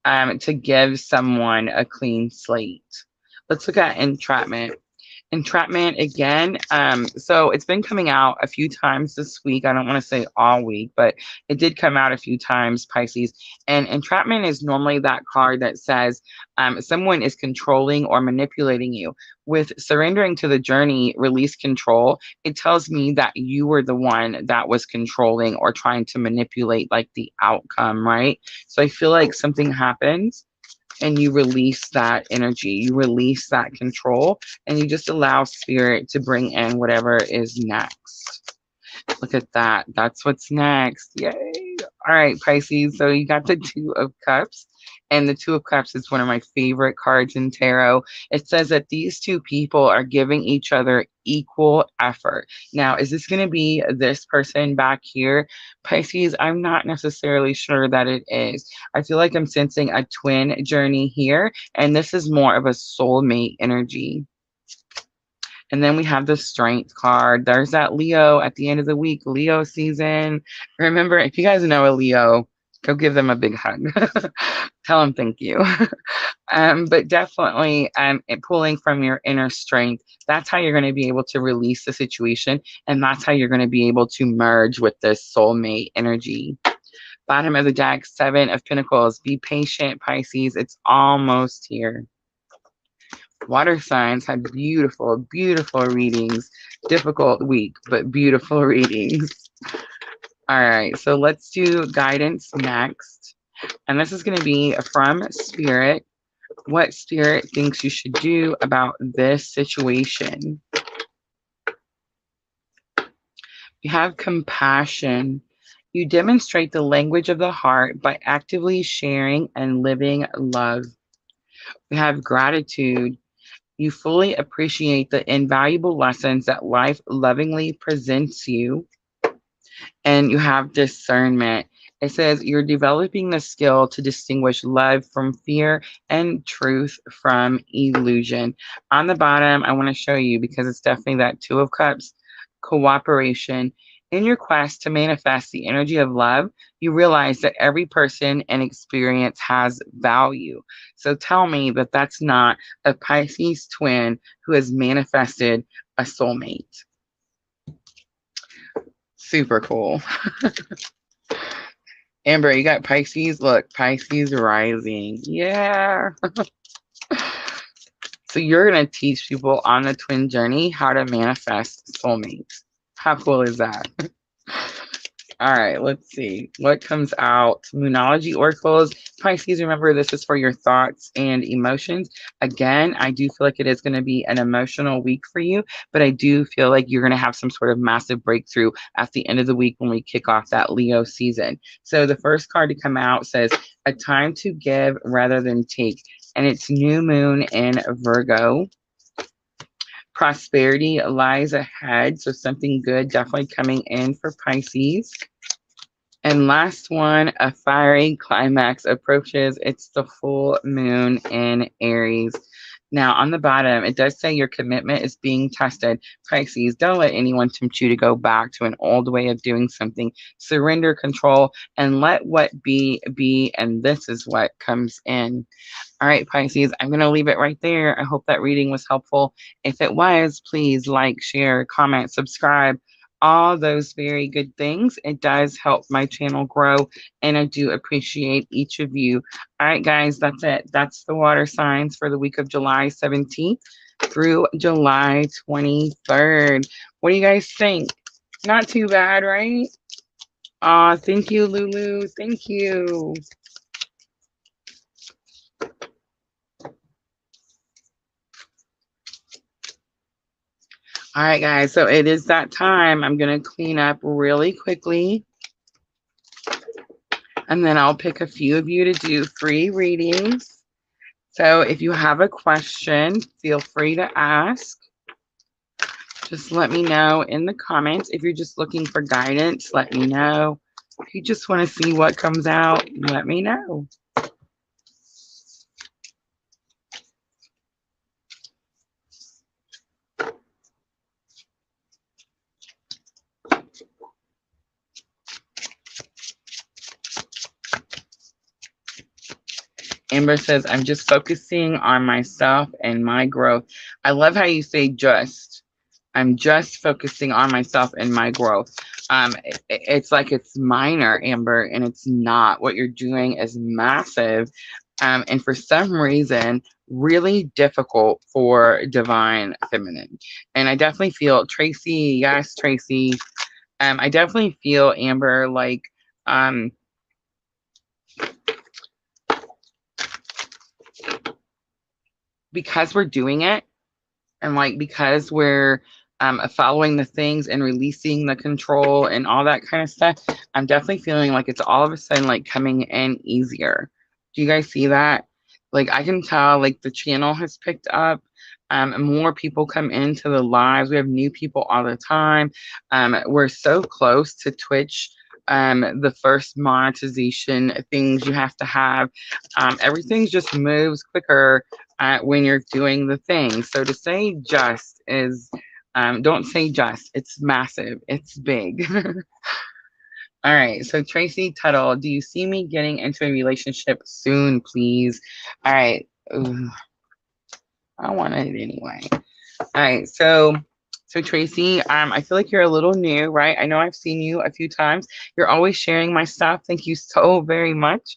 to give someone a clean slate. Let's look at entrapment. Entrapment again. So it's been coming out a few times this week. I don't want to say all week, but it did come out a few times, Pisces. And entrapment is normally that card that says someone is controlling or manipulating you. With surrendering to the journey, release control, it tells me that you were the one that was controlling or trying to manipulate like the outcome, right? So I feel like something happens and you release that energy, you release that control, and you just allow spirit to bring in whatever is next. Look at that. That's what's next. Yay. All right, Pisces. So you got the Two of Cups. And the Two of Cups is one of my favorite cards in tarot. It says that these two people are giving each other equal effort. Now, is this going to be this person back here? Pisces, I'm not necessarily sure that it is. I feel like I'm sensing a twin journey here, and this is more of a soulmate energy. And then we have the Strength card. There's that Leo at the end of the week, Leo season. Remember, if you guys know a Leo, Go give them a big hug. Tell them thank you. But definitely pulling from your inner strength. That's how you're going to be able to release the situation. And that's how you're going to be able to merge with this soulmate energy. Bottom of the deck, Seven of Pentacles. Be patient, Pisces. It's almost here. Water signs had beautiful, beautiful readings. Difficult week, but beautiful readings. All right, so let's do guidance next. And this is going to be from Spirit. What Spirit thinks you should do about this situation. You have compassion. You demonstrate the language of the heart by actively sharing and living love. We have gratitude. You fully appreciate the invaluable lessons that life lovingly presents you. And you have discernment. It says you're developing the skill to distinguish love from fear and truth from illusion. On the bottom, I want to show you because it's definitely that Two of Cups, cooperation. In your quest to manifest the energy of love, you realize that every person and experience has value. So tell me that that's not a Pisces twin who has manifested a soulmate. Super cool. Amber, you got Pisces? Look, Pisces rising. Yeah. So you're going to teach people on the twin journey how to manifest soulmates. How cool is that? All right, let's see what comes out. Moonology oracles. Pisces, remember, this is for your thoughts and emotions. Again, I do feel like it is going to be an emotional week for you, but I do feel like you're going to have some sort of massive breakthrough at the end of the week when we kick off that Leo season. So the first card to come out says, a time to give rather than take. And it's new moon in Virgo. Prosperity lies ahead. So something good definitely coming in for Pisces. And last one, a fiery climax approaches. It's the full moon in Aries. Now, on the bottom, it does say your commitment is being tested. Pisces, don't let anyone tempt you to go back to an old way of doing something. Surrender control and let what be, be. And this is what comes in. All right, Pisces, I'm going to leave it right there. I hope that reading was helpful. If it was, please like, share, comment, subscribe, all those very good things. It does help my channel grow, and I do appreciate each of you. All right, guys, that's it. That's the water signs for the week of July 17th through July 23rd. What do you guys think? Not too bad, right? Aw, thank you, Lulu. Thank you. All right, guys, so it is that time. I'm going to clean up really quickly. And then I'll pick a few of you to do free readings. So if you have a question, feel free to ask. Just let me know in the comments. If you're just looking for guidance, let me know. If you just want to see what comes out, let me know. Amber says, I'm just focusing on myself and my growth. I love how you say just. I'm just focusing on myself and my growth. It's like it's minor, Amber, and it's not. What you're doing is massive. And for some reason, really difficult for divine feminine. And I definitely feel, Tracy, yes, Tracy. I definitely feel, Amber, like, because we're doing it and like because we're following the things and releasing the control and all that kind of stuff, I'm definitely feeling like it's all of a sudden like coming in easier. Do you guys see that? Like I can tell like the channel has picked up. More people come into the lives. We have new people all the time. We're so close to Twitch. The first monetization things you have to have. Everything just moves quicker when you're doing the thing. So to say just is, don't say just, it's massive, it's big. All right. So Tracy Tuttle, do you see me getting into a relationship soon, please? All right. Ooh, I want it anyway. All right. So Tracy, I feel like you're a little new, right? I know I've seen you a few times. You're always sharing my stuff. Thank you so very much.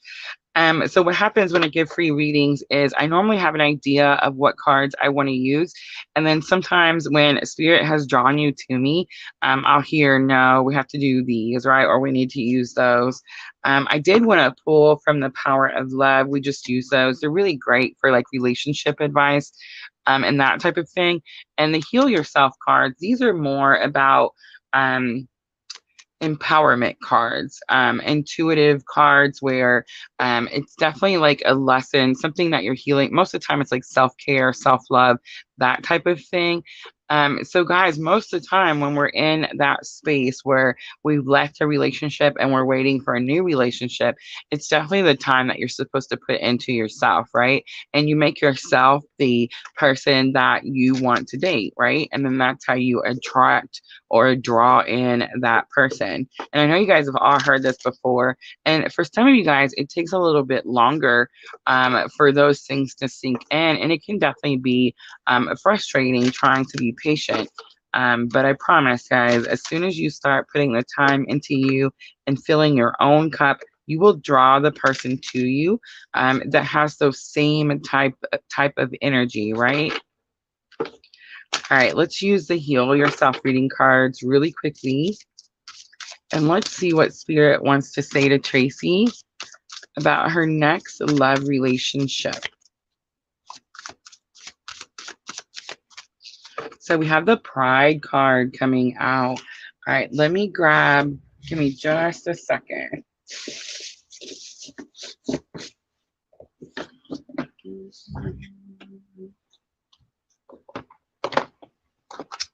So what happens when I give free readings is I normally have an idea of what cards I want to use. And then sometimes when spirit has drawn you to me, I'll hear, no, we have to do these, right? Or we need to use those. I did want to pull from the power of love. We just use those. They're really great for like relationship advice, and that type of thing. And the heal yourself cards, these are more about, um, empowerment cards, intuitive cards where it's definitely like a lesson, something that you're healing. Most of the time, it's like self care, self love, that type of thing. So, guys, most of the time when we're in that space where we've left a relationship and we're waiting for a new relationship, it's definitely the time that you're supposed to put into yourself, right? And you make yourself the person that you want to date, right? And then that's how you attract or draw in that person. And I know you guys have all heard this before. And for some of you guys, it takes a little bit longer for those things to sink in. And it can definitely be frustrating trying to be patient. But I promise, guys, as soon as you start putting the time into you and filling your own cup, you will draw the person to you that has those same type of energy, right? All right, let's use the Heal Yourself reading cards really quickly. And let's see what Spirit wants to say to Tracy about her next love relationship. So we have the Pride card coming out. All right, give me just a second.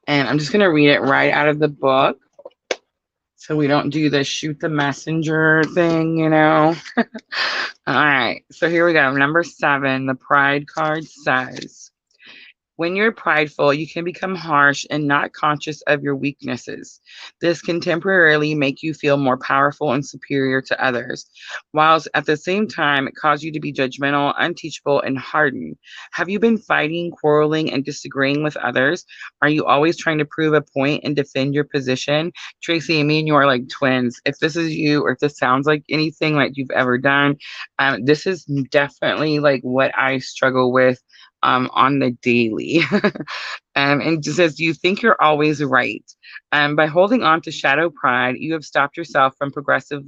And I'm just going to read it right out of the book so we don't do the shoot the messenger thing, you know. All right, so here we go. Number 7, the Pride card says, when you're prideful, you can become harsh and not conscious of your weaknesses. This can temporarily make you feel more powerful and superior to others, whilst at the same time cause you to be judgmental, unteachable, and hardened. Have you been fighting, quarreling, and disagreeing with others? Are you always trying to prove a point and defend your position? Tracy, me and you are like twins. If this is you, or if this sounds like anything that you've ever done, this is definitely like what I struggle with on the daily. And it says, do you think you're always right? By holding on to shadow pride, you have stopped yourself from progressing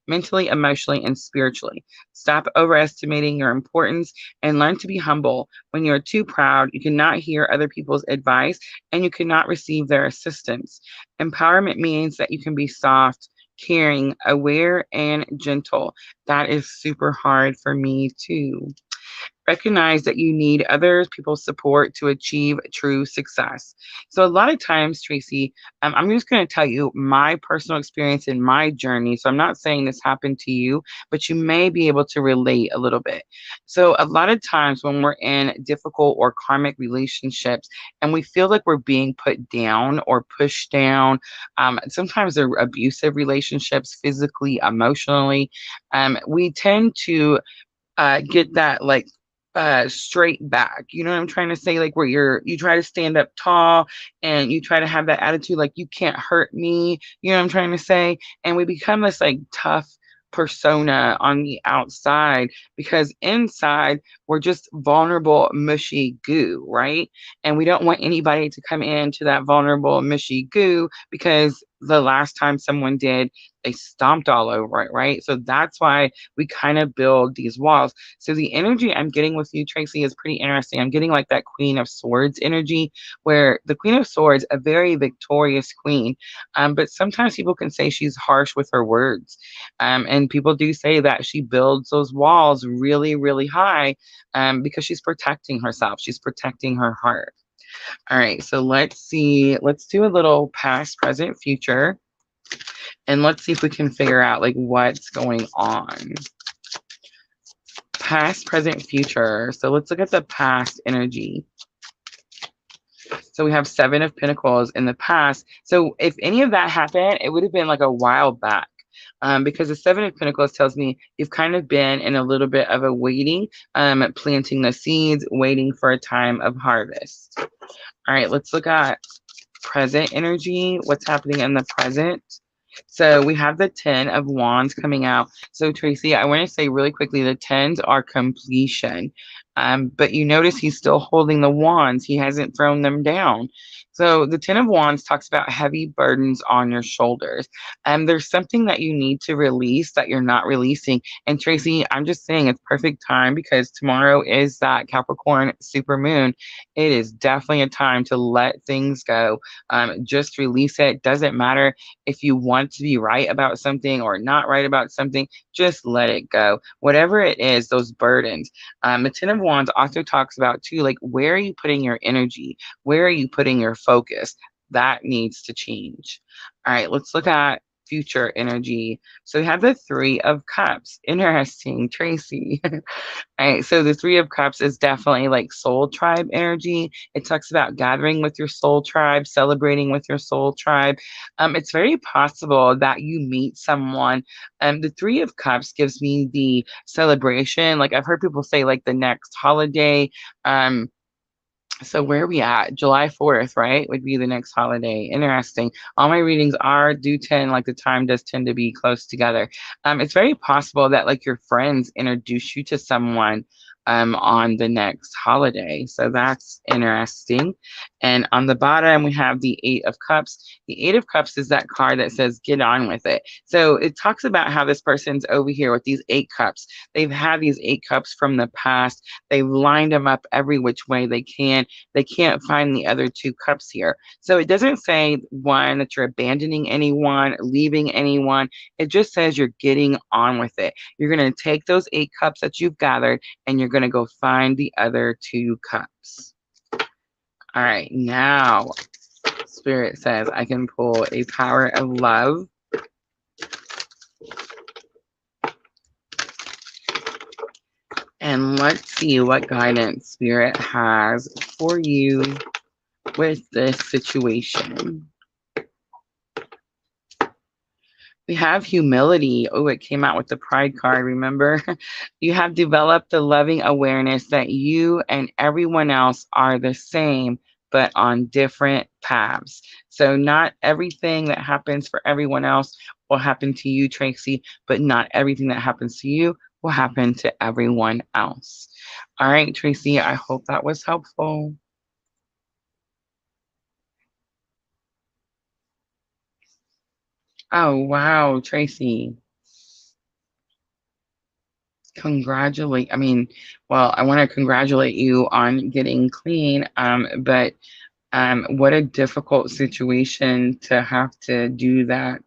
mentally, emotionally, and spiritually. Stop overestimating your importance and learn to be humble. When you're too proud, you cannot hear other people's advice and you cannot receive their assistance. Empowerment means that you can be soft, caring, aware, and gentle. That is super hard for me too. Recognize that you need other people's support to achieve true success. So, a lot of times, Tracy, I'm just going to tell you my personal experience in my journey. So, I'm not saying this happened to you, but you may be able to relate a little bit. So, a lot of times when we're in difficult or karmic relationships and we feel like we're being put down or pushed down, sometimes they're abusive relationships, physically, emotionally, we tend to get that like straight back. You know what I'm trying to say? Like where you try to stand up tall and you try to have that attitude like you can't hurt me. You know what I'm trying to say? And we become this like tough persona on the outside because inside we're just vulnerable, mushy goo, right? And we don't want anybody to come into that vulnerable, mushy goo because the last time someone did, they stomped all over it, right? So that's why we kind of build these walls. So the energy I'm getting with you, Tracy, is pretty interesting. I'm getting like that Queen of Swords energy, where the Queen of Swords, a very victorious queen, but sometimes people can say she's harsh with her words. And people do say that she builds those walls really, really high because she's protecting herself. She's protecting her heart. All right, so let's see. Let's do a little past, present, future, and let's see if we can figure out like what's going on. Past, present, future. So let's look at the past energy. So we have Seven of Pentacles in the past. So if any of that happened, it would have been like a while back. Because the Seven of Pentacles tells me you've kind of been in a little bit of a waiting, planting the seeds, waiting for a time of harvest. All right, let's look at present energy. What's happening in the present? So we have the 10 of Wands coming out. So Tracy, I want to say really quickly, the 10s are completion. But you notice he's still holding the wands. He hasn't thrown them down. So the 10 of Wands talks about heavy burdens on your shoulders. There's something that you need to release that you're not releasing. And Tracy, I'm just saying it's perfect time because tomorrow is that Capricorn super moon. It is definitely a time to let things go. Just release it. Doesn't matter if you want to be right about something or not right about something, just let it go. Whatever it is, those burdens. The Ten of Wands also talks about too, like, where are you putting your energy? Where are you putting your focus? That needs to change. All right, let's look at future energy. So we have the Three of Cups. Interesting, Tracy. All right, so the Three of Cups is definitely like soul tribe energy. It talks about gathering with your soul tribe, celebrating with your soul tribe. It's very possible that you meet someone. The Three of Cups gives me the celebration. Like I've heard people say, like the next holiday. So where are we at? July 4th, right? Would be the next holiday. Interesting. All my readings do tend, like the time does tend to be close together. It's very possible that like your friends introduce you to someone on the next holiday. So that's interesting. And on the bottom, we have the Eight of Cups. The Eight of Cups is that card that says, get on with it. So it talks about how this person's over here with these 8 cups. They've had these 8 cups from the past. They've lined them up every which way they can. They can't find the other 2 cups here. So it doesn't say, one, that you're abandoning anyone, leaving anyone. It just says you're getting on with it. You're going to take those 8 cups that you've gathered and you're going to go find the other 2 cups. All right, now Spirit says I can pull a power of love. And let's see what guidance Spirit has for you with this situation. We have humility. Oh, it came out with the pride card, remember? You have developed the loving awareness that you and everyone else are the same, but on different paths. So not everything that happens for everyone else will happen to you, Tracy, but not everything that happens to you will happen to everyone else. All right, Tracy, I hope that was helpful. Oh, wow, Tracy. Congratulate. I mean, well, I want to congratulate you on getting clean. But what a difficult situation to have to do that.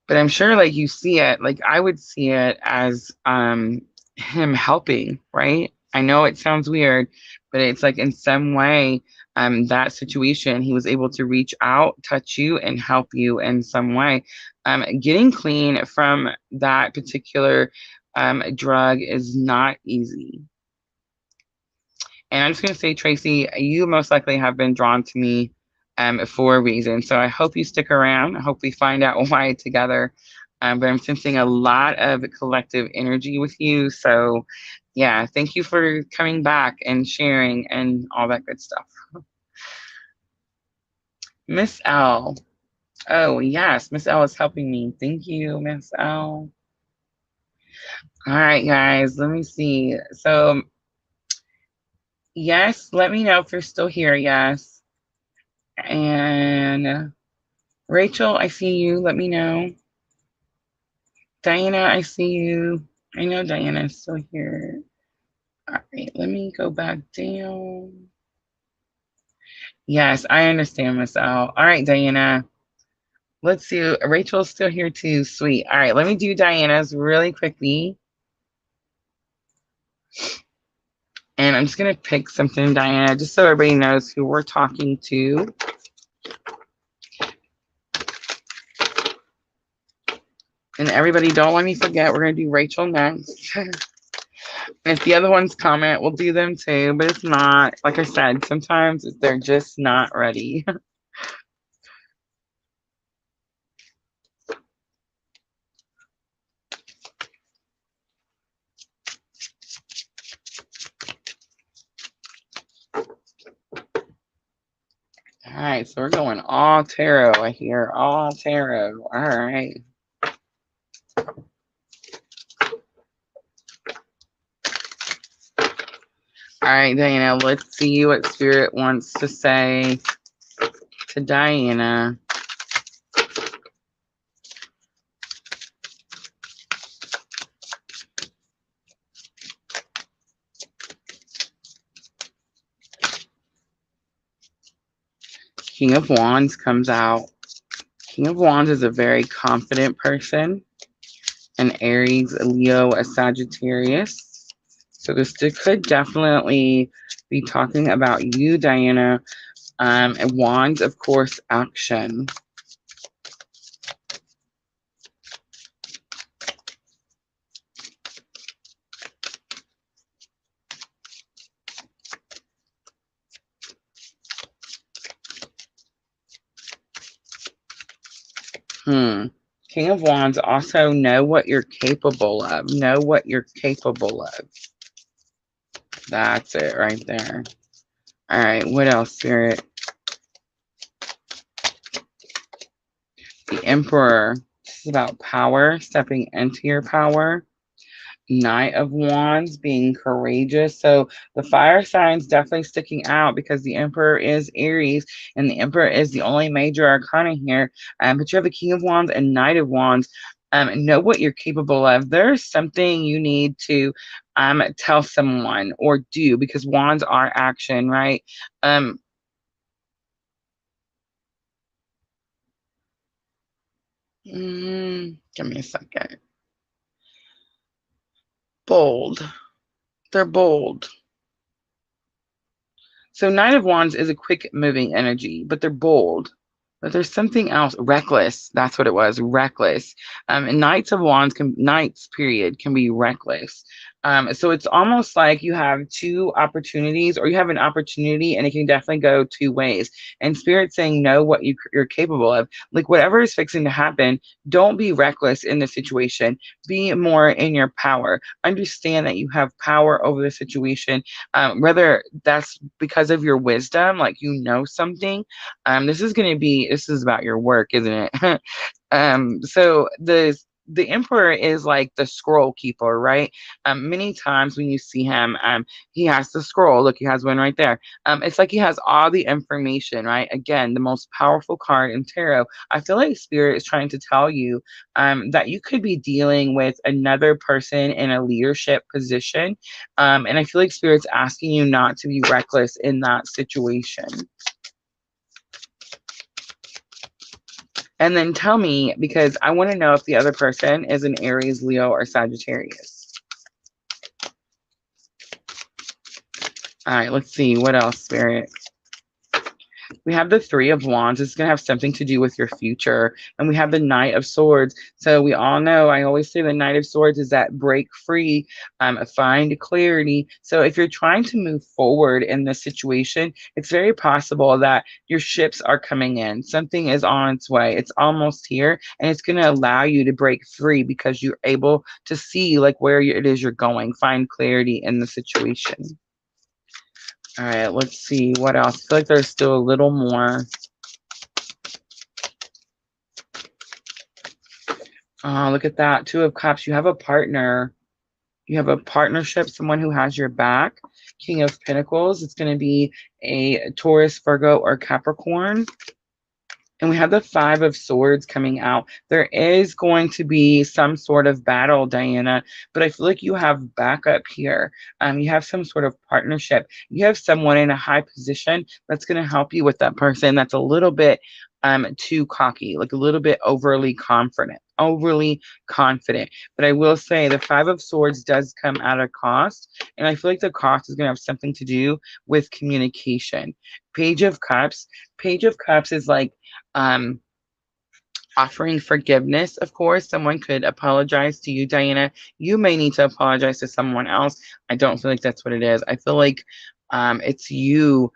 But I'm sure like you see it, like I would see it as him helping, right? I know it sounds weird, but it's like in some way, that situation, he was able to reach out, touch you, and help you in some way. Getting clean from that particular drug is not easy. And I'm just going to say, Tracy, you most likely have been drawn to me for a reason. So I hope you stick around. I hope we find out why together. But I'm sensing a lot of collective energy with you. So yeah, thank you for coming back and sharing and all that good stuff. Miss L. Oh, yes, Miss L is helping me. Thank you, Miss L. All right, guys, let me see. So yes, let me know if you're still here. Yes. And Rachel, I see you. Let me know. Diana, I see you. I know Diana is still here. All right, let me go back down. Yes, I understand, Miss Al. All right, Diana. Let's see. Rachel's still here too. Sweet. All right, let me do Diana's really quickly. And I'm just going to pick something, Diana, just so everybody knows who we're talking to. And everybody, don't let me forget, we're going to do Rachel next. If the other ones comment, we'll do them too. But it's not, like I said, sometimes they're just not ready. All right, so we're going all tarot. I hear all tarot. All right. All right, Diana, let's see what Spirit wants to say to Diana. King of Wands comes out. King of Wands is a very confident person. An Aries, a Leo, a Sagittarius. So this could definitely be talking about you, Diana. And Wands, of course, action. King of Wands, also know what you're capable of. Know what you're capable of. That's it right there. All right, what else, Spirit? The Emperor. This is about power, stepping into your power. Knight of Wands, being courageous. So the fire signs definitely sticking out because the Emperor is Aries and the Emperor is the only major arcana here. But you have the King of Wands and Knight of Wands. Know what you're capable of. There's something you need to tell someone or do because wands are action, right? Give me a second. Bold. They're bold. So Knight of Wands is a quick moving energy, but they're bold. But there's something else, reckless. That's what it was, reckless. And Knights period can be reckless. So it's almost like you have two opportunities, or you have an opportunity, and it can definitely go two ways. And Spirit saying know what you're capable of. Like whatever is fixing to happen, don't be reckless in the situation. Be more in your power. Understand that you have power over the situation. Whether that's because of your wisdom, like you know something. This is about your work, isn't it? So the emperor is like the scroll keeper, right? Many times when you see him, he has the scroll. Look, he has one right there. It's like he has all the information, right? Again, the most powerful card in tarot. I feel like Spirit is trying to tell you that you could be dealing with another person in a leadership position. And I feel like Spirit's asking you not to be reckless in that situation. And then tell me, because I want to know if the other person is an Aries, Leo, or Sagittarius. All right, let's see. What else, Spirit? We have the Three of Wands. It's going to have something to do with your future. And we have the Knight of Swords. So we all know, I always say the Knight of Swords is that break free, find clarity. So if you're trying to move forward in this situation, it's very possible that your ships are coming in. Something is on its way. It's almost here. And it's going to allow you to break free because you're able to see like where it is you're going, find clarity in the situation. All right, let's see what else. I feel like there's still a little more. Look at that. Two of Cups. You have a partner. You have a partnership, someone who has your back. King of Pentacles. It's going to be a Taurus, Virgo, or Capricorn. And we have the Five of Swords coming out. There is going to be some sort of battle, Diana, but I feel like you have backup here. You have some sort of partnership. You have someone in a high position that's going to help you with that person that's a little bit too cocky, like a little bit overly confident. But I will say the Five of Swords does come at a cost, and I feel like the cost is going to have something to do with communication. Page of Cups is like Offering forgiveness, of course. Someone could apologize to you, Diana. You may need to apologize to someone else. I don't feel like that's what it is. I feel like it's you.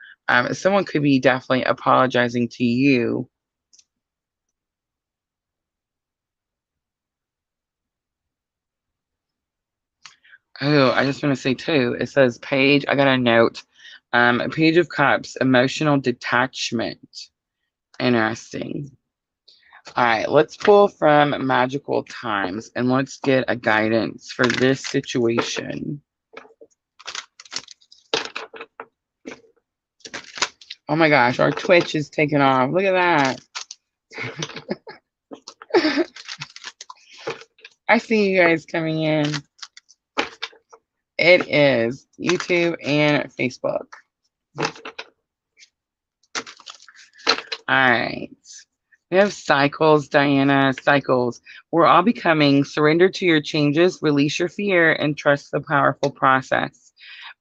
Someone could be definitely apologizing to you. Oh, I just want to say too, it says page, I got a note. Page of Cups, emotional detachment. Interesting. All right, let's pull from Magical Times and let's get a guidance for this situation. Oh my gosh, our Twitch is taking off. Look at that. I see you guys coming in. It is YouTube and Facebook. All right. We have cycles, Diana, cycles. We're all becoming. Surrender to your changes, release your fear, and trust the powerful process.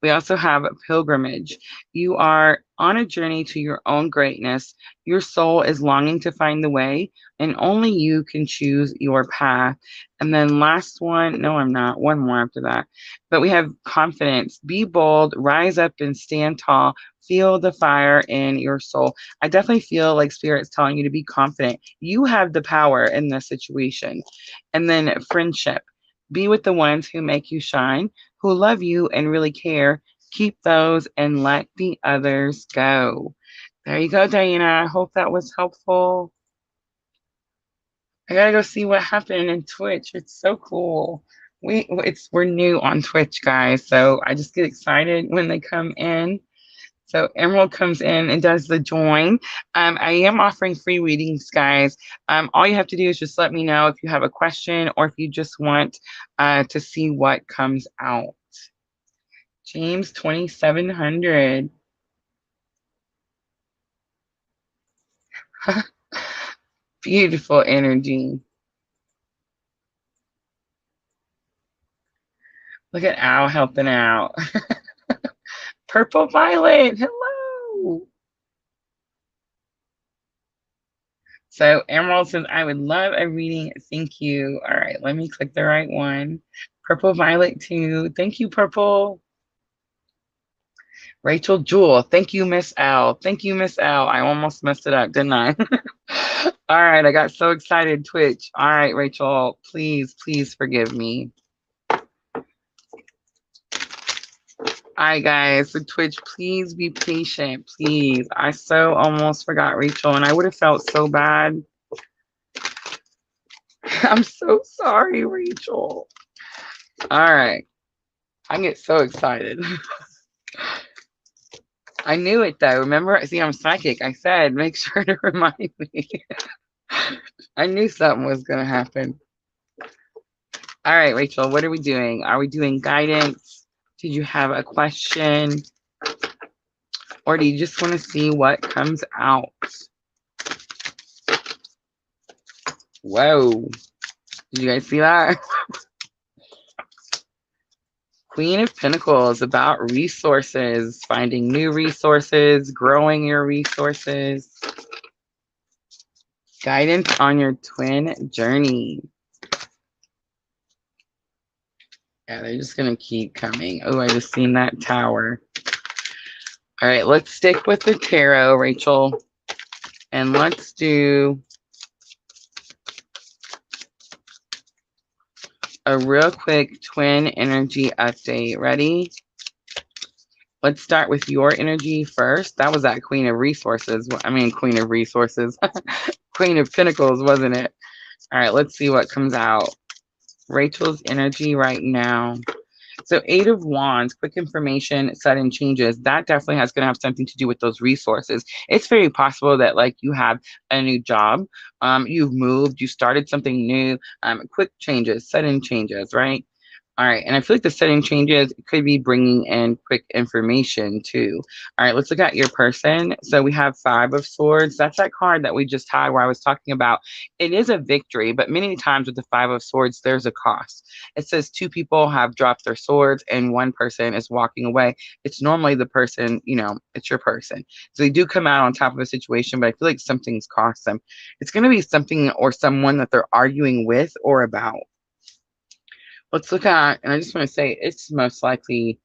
We also have a pilgrimage. You are on a journey to your own greatness. Your soul is longing to find the way, and only you can choose your path. And then last one, no, I'm not. One more after that. But we have confidence. Be bold, rise up and stand tall. Feel the fire in your soul. I definitely feel like Spirit's telling you to be confident. You have the power in this situation. And then friendship. Be with the ones who make you shine, who love you and really care. Keep those and let the others go. There you go, Diana. I hope that was helpful. I gotta go see what happened in Twitch. It's so cool. We're new on Twitch, guys, so I just get excited when they come in. So Emerald comes in and does the join. I am offering free readings, guys. All you have to do is just let me know if you have a question or if you just want to see what comes out. James 2700. Beautiful energy. Look at Al helping out. Purple Violet, hello. So Emerald says, I would love a reading. Thank you. All right, let me click the right one. Purple Violet too. Thank you, Purple. Rachel Jewel. Thank you, Miss L. Thank you, Miss L. I almost messed it up, didn't I? All right, I got so excited, Twitch. All right, Rachel, please forgive me. All right, guys, so Twitch, please be patient, please. I so almost forgot Rachel, and I would have felt so bad. I'm so sorry, Rachel. All right, I get so excited. I knew it though. Remember, see, I'm psychic. I said, make sure to remind me. I knew something was going to happen. All right, Rachel, what are we doing? Are we doing guidance? Did you have a question? Or do you just want to see what comes out? Whoa. Did you guys see that? Queen of Pentacles, about resources, finding new resources, growing your resources. Guidance on your twin journey. Yeah, they're just going to keep coming. Oh, I just seen that tower. All right, let's stick with the tarot, Rachel. And let's do a real quick twin energy update. Ready? Let's start with your energy first. That was that Queen of Resources. I mean, Queen of Resources. Queen of Pentacles, wasn't it? All right, let's see what comes out. Rachel's energy right now. So 8 of Wands, quick information, sudden changes. That definitely has going to have something to do with those resources. It's very possible that like you have a new job, you've moved, you started something new, quick changes, sudden changes, right? All right, and I feel like the setting changes could be bringing in quick information too. All right, let's look at your person. So we have Five of Swords. That's that card that we just had where I was talking about. It is a victory, but many times with the Five of Swords, there's a cost. It says two people have dropped their swords and one person is walking away. It's normally the person, it's your person. So they do come out on top of a situation, but I feel like something's cost them. It's going to be something or someone that they're arguing with or about. Let's look at, and I just want to say it's most likely,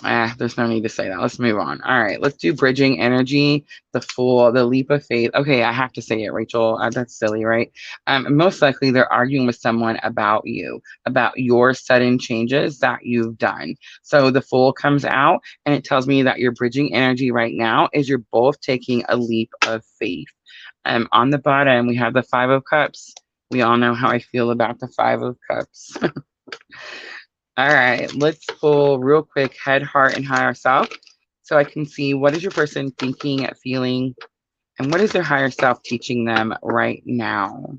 there's no need to say that. Let's move on. All right, let's do bridging energy, the Fool, the leap of faith. Okay, I have to say it, Rachel. That's silly, right? Most likely they're arguing with someone about you, about your sudden changes that you've done. So the Fool comes out and it tells me that your bridging energy right now is you're both taking a leap of faith. On the bottom, we have the Five of Cups. We all know how I feel about the Five of Cups. All right, let's pull real quick head, heart, and higher self so I can see what is your person thinking, feeling, and what is their higher self teaching them right now.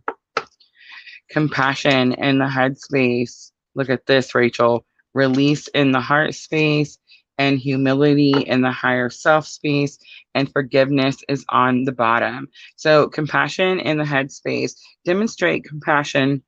Compassion in the head space. Look at this, Rachel. Release in the heart space and humility in the higher self space, and forgiveness is on the bottom. So compassion in the head space. Demonstrate compassion.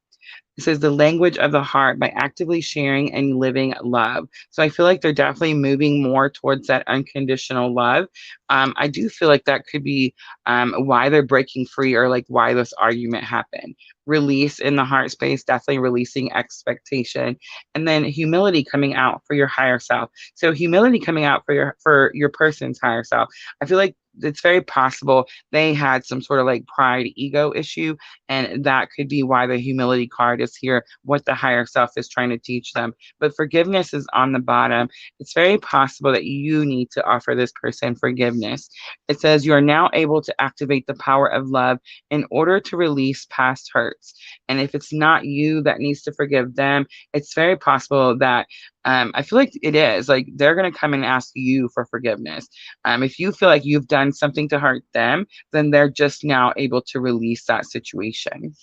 It says the language of the heart by actively sharing and living love. So I feel like they're definitely moving more towards that unconditional love. I do feel like that could be why they're breaking free or like why this argument happened. Release in the heart space, definitely releasing expectation, and then humility coming out for your higher self. So humility coming out for your person's higher self. I feel like it's very possible they had some sort of like pride ego issue, and that could be why the humility card is here, what the higher self is trying to teach them. But forgiveness is on the bottom. It's very possible that you need to offer this person forgiveness. It says you are now able to activate the power of love in order to release past hurts. And if it's not you that needs to forgive them, it's very possible that I feel like it is like they're going to come and ask you for forgiveness. If you feel like you've done something to hurt them, then they're just now able to release that situation.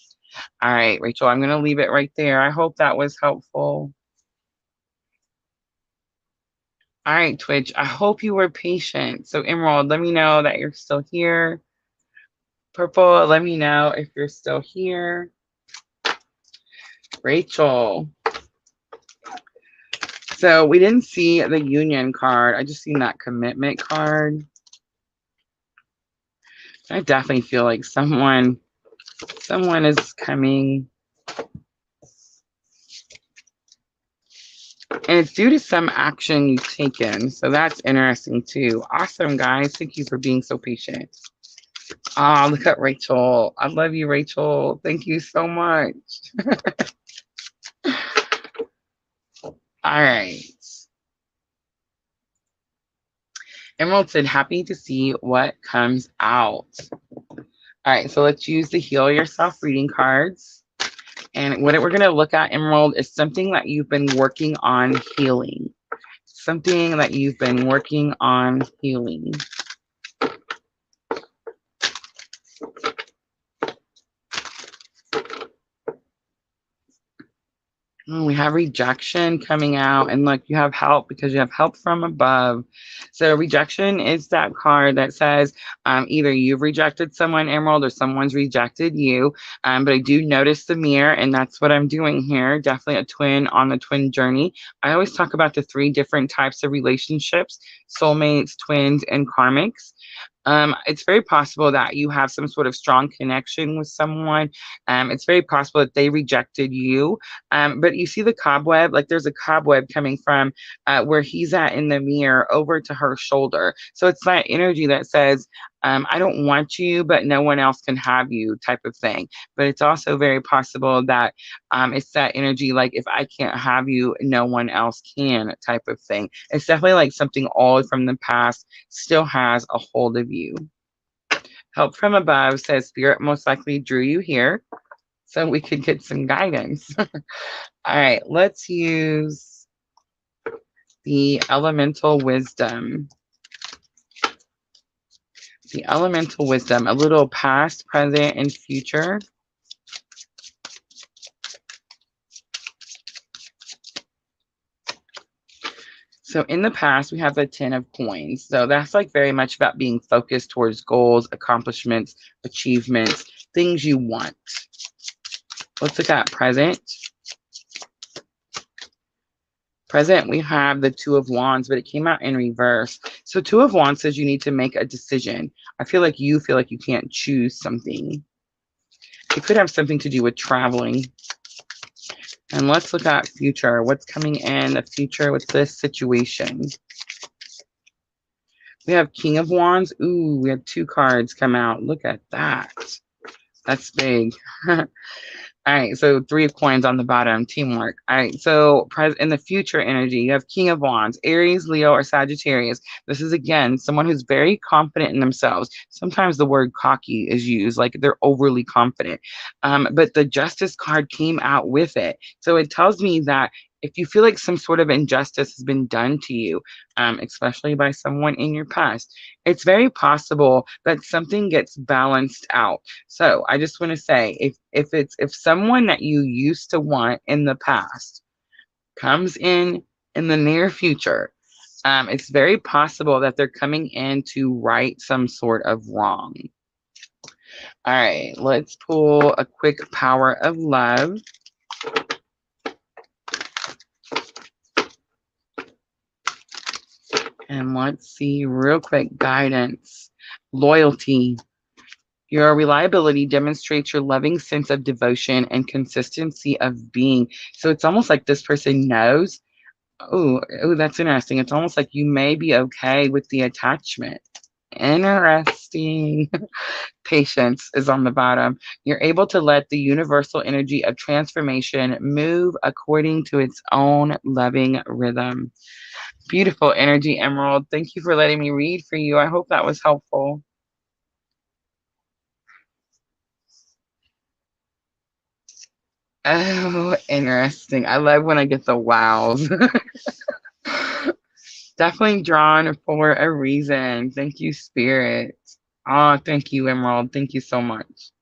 All right, Rachel, I'm going to leave it right there. I hope that was helpful. All right, Twitch, I hope you were patient. So Emerald, let me know that you're still here. Purple, let me know if you're still here. Rachel. So we didn't see the union card. I just seen that commitment card. I definitely feel like someone is coming. And it's due to some action you've taken. So that's interesting too. Awesome, guys. Thank you for being so patient. Oh, look at Rachel. I love you, Rachel. Thank you so much. All right. Emerald said, happy to see what comes out. All right, so let's use the Heal Yourself reading cards. And what we're going to look at, Emerald, is something that you've been working on healing. Something that you've been working on healing. We have rejection coming out, and look, you have help because you have help from above. So rejection is that card that says either you've rejected someone, Emerald, or someone's rejected you. But I do notice the mirror, and that's what I'm doing here. Definitely a twin on the twin journey. I always talk about the 3 different types of relationships: soulmates, twins, and karmics. It's very possible that you have some sort of strong connection with someone. It's very possible that they rejected you. But you see the cobweb, like there's a cobweb coming from where he's at in the mirror over to her shoulder. So it's that energy that says, I don't want you, but no one else can have you type of thing. But it's also very possible that it's that energy like, if I can't have you, no one else can type of thing. It's definitely like something old from the past still has a hold of you. Help from above says Spirit most likely drew you here so we could get some guidance. All right, let's use the elemental wisdom. The elemental wisdom, a little past, present, and future. So in the past, we have the 10 of coins. So that's like very much about being focused towards goals, accomplishments, achievements, things you want. Let's look at present. Present, we have the 2 of Wands, but it came out in reverse. So 2 of Wands says you need to make a decision. I feel like you can't choose something. It could have something to do with traveling. And let's look at future. What's coming in the future with this situation? We have King of Wands. Ooh, we have 2 cards come out. Look at that. That's big. All right, so 3 of coins on the bottom, teamwork. All right, so in the future energy, you have King of Wands, Aries, Leo, or Sagittarius. This is, again, someone who's very confident in themselves. Sometimes the word cocky is used, like they're overly confident. But the Justice card came out with it. So it tells me that if you feel like some sort of injustice has been done to you, especially by someone in your past, it's very possible that something gets balanced out. So I just want to say, if someone that you used to want in the past comes in the near future, it's very possible that they're coming in to right some sort of wrong. All right, let's pull a quick power of love. And let's see real quick, guidance, loyalty. Your reliability demonstrates your loving sense of devotion and consistency of being. So it's almost like this person knows. Oh, that's interesting. It's almost like you may be okay with the attachment. Interesting. Patience is on the bottom. You're able to let the universal energy of transformation move according to its own loving rhythm. Beautiful energy, Emerald. Thank you for letting me read for you. I hope that was helpful. Oh, interesting. I love when I get the wows. Definitely drawn for a reason. Thank you, Spirit. Oh, thank you, Emerald. Thank you so much.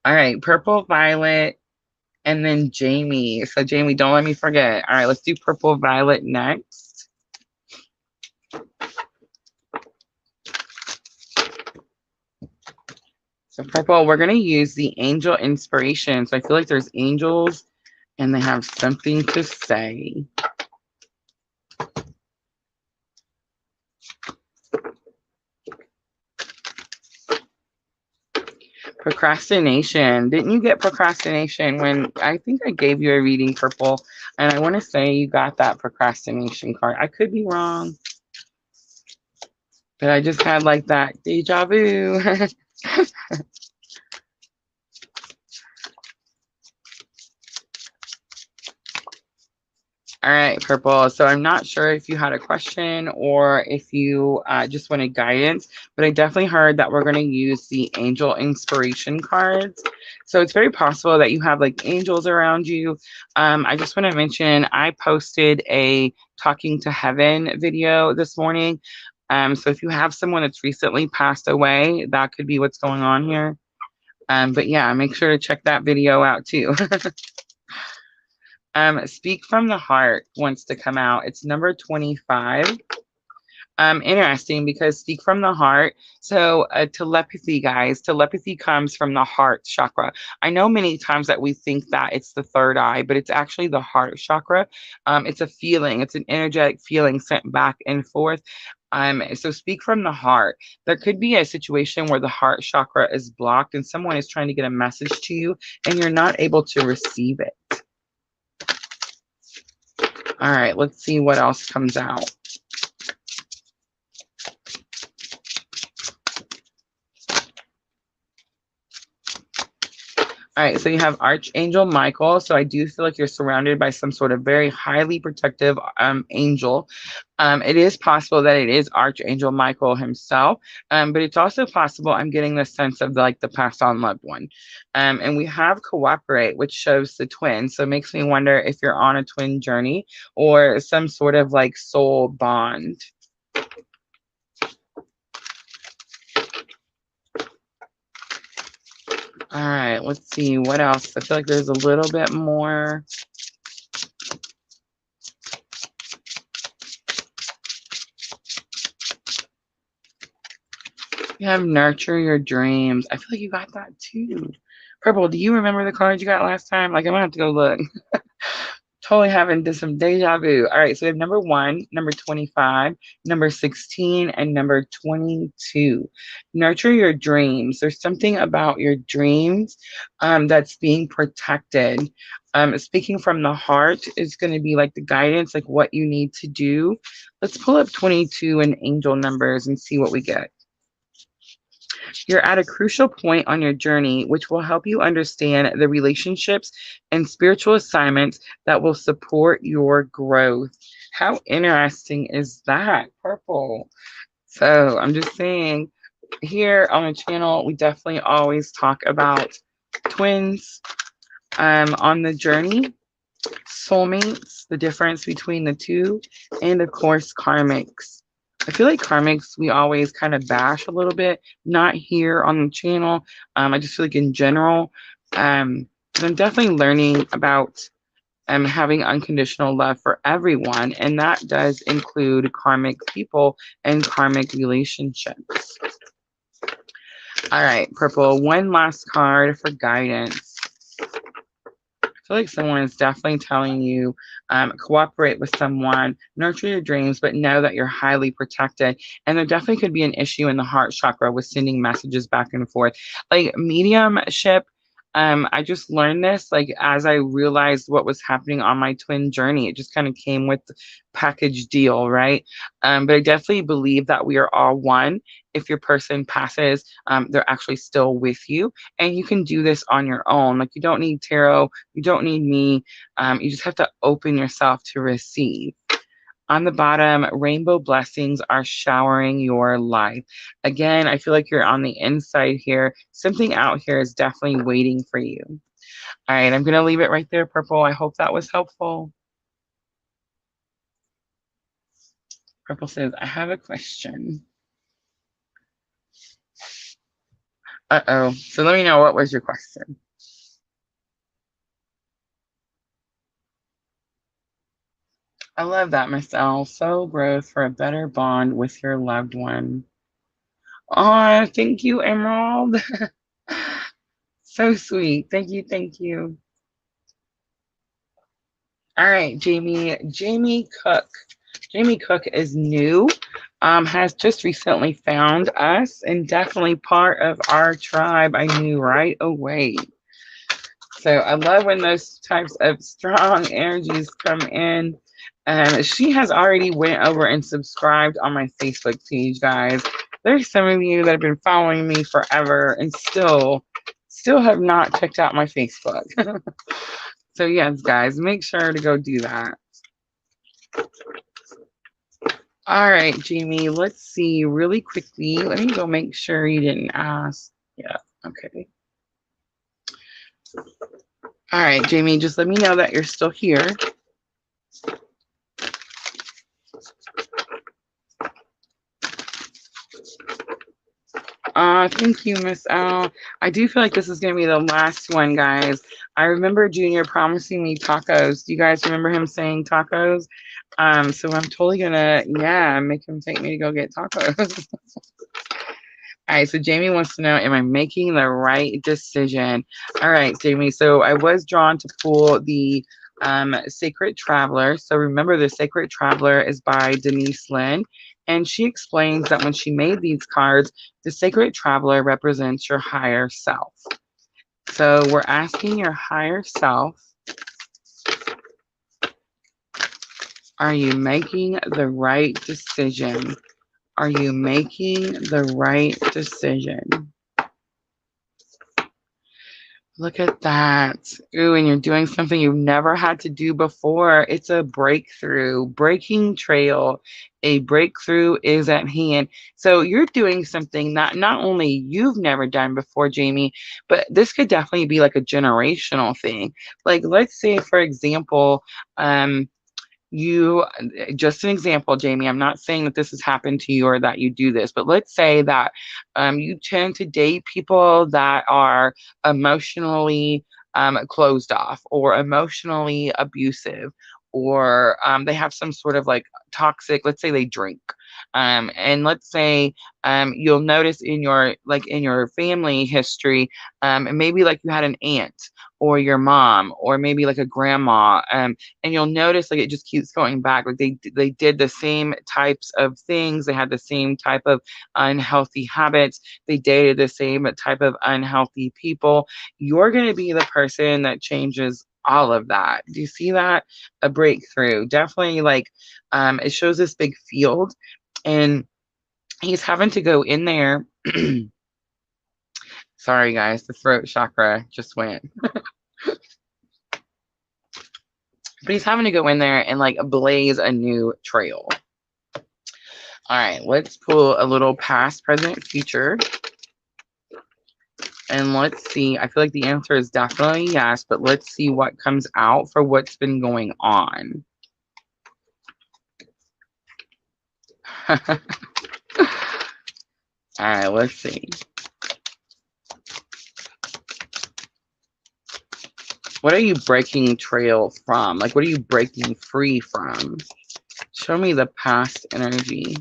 All right, purple, violet, and then Jamie. So, Jamie, don't let me forget. All right, let's do purple, violet next. So, purple, we're going to use the angel inspiration. So, I feel like there's angels and they have something to say. Procrastination. Didn't you get procrastination when I think I gave you a reading, purple? And I want to say you got that procrastination card. I could be wrong, but I just had like that deja vu. All right, purple. So I'm not sure if you had a question or if you just wanted guidance, but I definitely heard that we're going to use the angel inspiration cards. So it's very possible that you have like angels around you. I just want to mention I posted a talking to heaven video this morning. So if you have someone that's recently passed away, that could be what's going on here. But yeah, make sure to check that video out too. Speak from the Heart wants to come out. It's number 25. Interesting because speak from the heart. So telepathy, guys, telepathy comes from the heart chakra. I know many times that we think that it's the third eye, but it's actually the heart chakra. It's a feeling. It's an energetic feeling sent back and forth. So speak from the heart. There could be a situation where the heart chakra is blocked and someone is trying to get a message to you and you're not able to receive it. All right, let's see what else comes out. All right, so you have Archangel Michael. So I do feel like you're surrounded by some sort of very highly protective angel. It is possible that it is Archangel Michael himself, but it's also possible I'm getting the sense of like the passed on loved one. And we have Cooperate, which shows the twin. So it makes me wonder if you're on a twin journey or some sort of like soul bond. All right, let's see what else. I feel like there's a little bit more. You have nurture your dreams. I feel like you got that too. Purple, do you remember the card you got last time? Like, I'm gonna have to go look. Totally having did some deja vu. All right, so we have number 1, number 25, number 16, and number 22. Nurture your dreams. There's something about your dreams that's being protected. Speaking from the heart is going to be like the guidance, like what you need to do. Let's pull up 22 and angel numbers and see what we get. You're at a crucial point on your journey, which will help you understand the relationships and spiritual assignments that will support your growth. How interesting is that, Purple? So I'm just saying, here on the channel, we definitely always talk about twins on the journey, soulmates, the difference between the two, and of course, karmics. I feel like karmics we always kind of bash a little bit, not here on the channel. I just feel like in general, but I'm definitely learning about having unconditional love for everyone, and that does include karmic people and karmic relationships. All right, Purple, one last card for guidance. I feel like someone is definitely telling you cooperate with someone, nurture your dreams, but know that you're highly protected. And there definitely could be an issue in the heart chakra with sending messages back and forth. Like mediumship, I just learned this like as I realized what was happening on my twin journey. It just kind of came with the package deal, right? But I definitely believe that we are all one. If your person passes, they're actually still with you. And you can do this on your own. Like you don't need tarot, you don't need me. You just have to open yourself to receive. On the bottom, rainbow blessings are showering your life. Again, I feel like you're on the inside here. Something out here is definitely waiting for you. All right, I'm going to leave it right there, Purple. I hope that was helpful. Purple says, I have a question. Uh-oh. So let me know, what was your question? I love that, Miss L. Soul growth for a better bond with your loved one. Oh, thank you, Emerald. So sweet. Thank you. Thank you. All right, Jamie. Jamie Cook. Jamie Cook is new, has just recently found us and definitely part of our tribe. I knew right away. So I love when those types of strong energies come in. She has already went over and subscribed on my Facebook page, guys. There's some of you that have been following me forever and still have not checked out my Facebook. So yes, guys, make sure to go do that. All right, Jamie, let's see really quickly. Let me go make sure you didn't ask. Yeah, okay. All right, Jamie, just let me know that you're still here. Thank you, Miss L. I do feel like this is going to be the last one, guys. I remember Junior promising me tacos. Do you guys remember him saying tacos? So I'm totally going to, yeah, make him take me to go get tacos. All right, so Jamie wants to know, am I making the right decision? All right, Jamie, so I was drawn to pull the Sacred Traveler. So remember, the Sacred Traveler is by Denise Lynn. And she explains that when she made these cards, the Sacred Traveler represents your higher self. So we're asking your higher self, are you making the right decision? Are you making the right decision? Look at that. Ooh, and you're doing something you've never had to do before. It's a breakthrough, breaking trail. A breakthrough is at hand. So you're doing something that not only you've never done before, Jamie, but this could definitely be like a generational thing. Like, let's say, for example, you, just an example, Jamie, I'm not saying that this has happened to you or that you do this, but let's say that you tend to date people that are emotionally closed off or emotionally abusive, or they have some sort of like toxic, let's say they drink. And let's say you'll notice in your family history, and maybe like you had an aunt or your mom or maybe like a grandma, and you'll notice like it just keeps going back, like they did the same types of things, they had the same type of unhealthy habits, they dated the same type of unhealthy people. You're going to be the person that changes all of that. Do you see that? A breakthrough. Definitely, like, it shows this big field, and he's having to go in there. Sorry, guys, the throat chakra just went. But he's having to go in there and like blaze a new trail. All right, let's pull a little past, present, future. And let's see. I feel like the answer is definitely yes, but let's see what comes out for what's been going on. All right, let's see. What are you breaking trail from? Like, what are you breaking free from? Show me the past energy.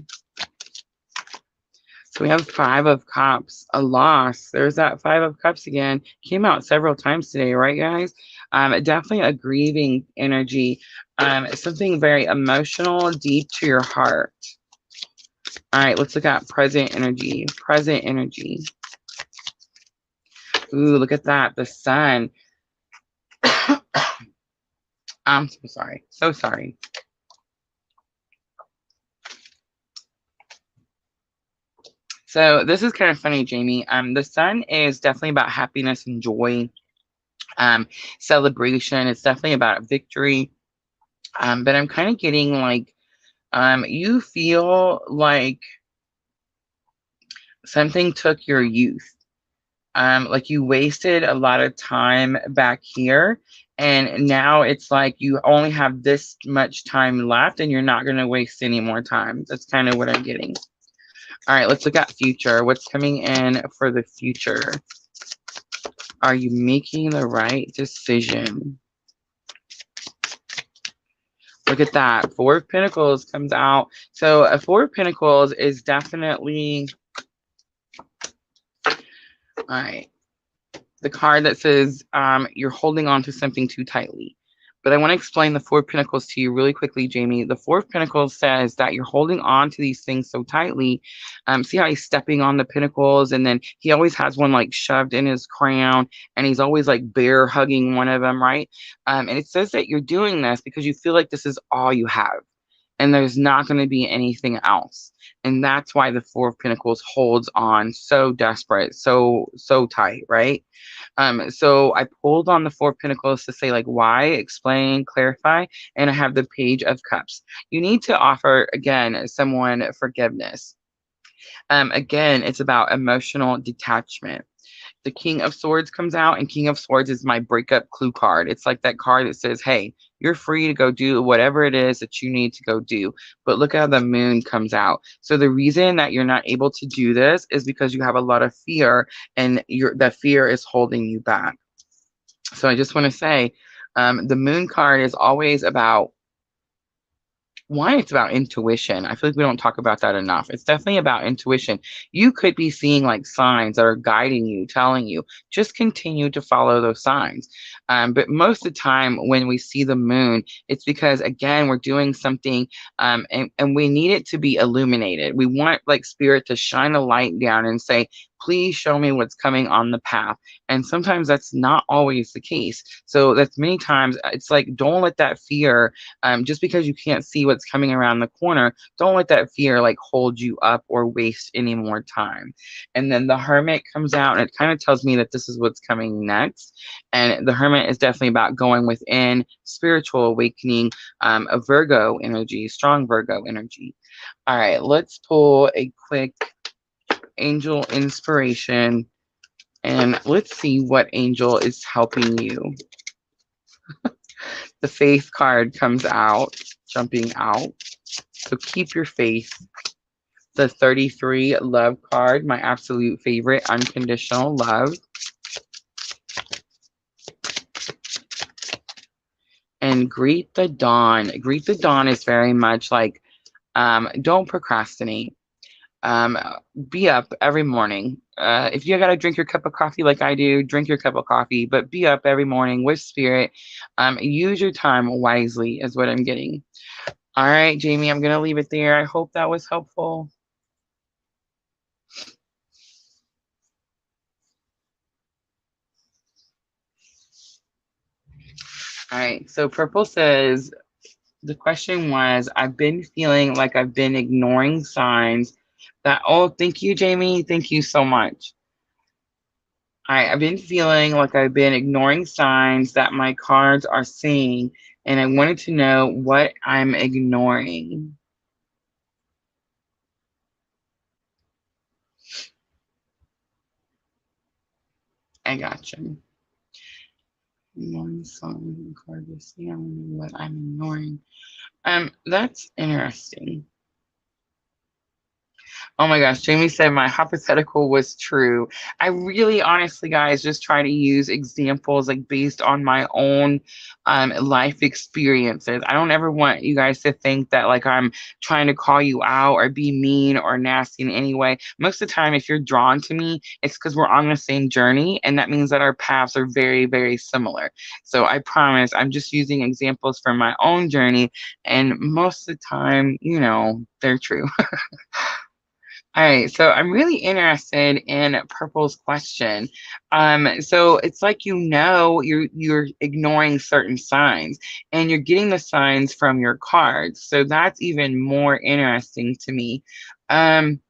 So we have 5 of Cups, a loss. There's that 5 of Cups again. Came out several times today, right, guys? Definitely a grieving energy. Something very emotional, deep to your heart. All right, let's look at present energy. Present energy. Ooh, look at that. The sun. I'm so sorry. So sorry. So this is kind of funny, Jamie. The sun is definitely about happiness and joy, celebration. It's definitely about victory. But I'm kind of getting like, you feel like something took your youth. Like you wasted a lot of time back here, and now it's like you only have this much time left, and you're not going to waste any more time. That's kind of what I'm getting. All right, let's look at future. What's coming in for the future? Are you making the right decision? Look at that. 4 of Pentacles comes out. So a 4 of Pentacles is definitely, all right, the card that says you're holding on to something too tightly. But I want to explain the 4 of Pentacles to you really quickly, Jamie. The 4 of Pentacles says that you're holding on to these things so tightly. See how he's stepping on the Pentacles, and then he always has one like shoved in his crown, and he's always like bear hugging one of them, right? And it says that you're doing this because you feel like this is all you have, and there's not going to be anything else. And that's why the 4 of Pentacles holds on so desperate, so tight, right? So I pulled on the 4 of Pentacles to say like why, explain, clarify, and I have the Page of Cups. You need to offer again someone forgiveness. Again, it's about emotional detachment. The King of Swords comes out, and King of Swords is my breakup clue card. It's like that card that says, hey, you're free to go do whatever it is that you need to go do. But look how the Moon comes out. So the reason that you're not able to do this is because you have a lot of fear, and that fear is holding you back. So I just want to say, the Moon card is always about, one, it's about intuition. I feel like we don't talk about that enough. It's definitely about intuition. You could be seeing like signs that are guiding you, telling you, just continue to follow those signs. But most of the time when we see the Moon, it's because, again, we're doing something, and we need it to be illuminated. We want like Spirit to shine a light down and say, please show me what's coming on the path. And sometimes that's not always the case. So that's many times, it's like, don't let that fear, just because you can't see what's coming around the corner, don't let that fear like hold you up or waste any more time. And then the Hermit comes out, and it kind of tells me that this is what's coming next. And the Hermit is definitely about going within, spiritual awakening, a Virgo energy, strong Virgo energy. All right, let's pull a quick angel inspiration, and let's see what angel is helping you. The Faith card comes out, jumping out. So keep your faith. The 33 Love card, my absolute favorite, unconditional love. And and greet the dawn. Greet the dawn is very much like, don't procrastinate. Um, be up every morning. If you got to drink your cup of coffee like I do, drink your cup of coffee, but be up every morning with spirit. Use your time wisely, is what I'm getting. All right, Jamie, I'm going to leave it there. I hope that was helpful. All right, so Purple says the question was, I've been feeling like I've been ignoring signs that, oh, thank you, Jamie. Thank you so much. I've been feeling like I've been ignoring signs that my cards are saying, and I wanted to know what I'm ignoring. I got you. Ignoring signs, card is saying what I'm ignoring. That's interesting. Oh my gosh, Jamie said my hypothetical was true. I really honestly, guys, just try to use examples like based on my own life experiences. I don't ever want you guys to think that like I'm trying to call you out or be mean or nasty in any way. Most of the time, if you're drawn to me, it's because we're on the same journey, and that means that our paths are very, very similar. So I promise I'm just using examples from my own journey, and most of the time, they're true. All right, so I'm really interested in Purple's question. So it's like you're ignoring certain signs, and you're getting the signs from your cards. So that's even more interesting to me. Um,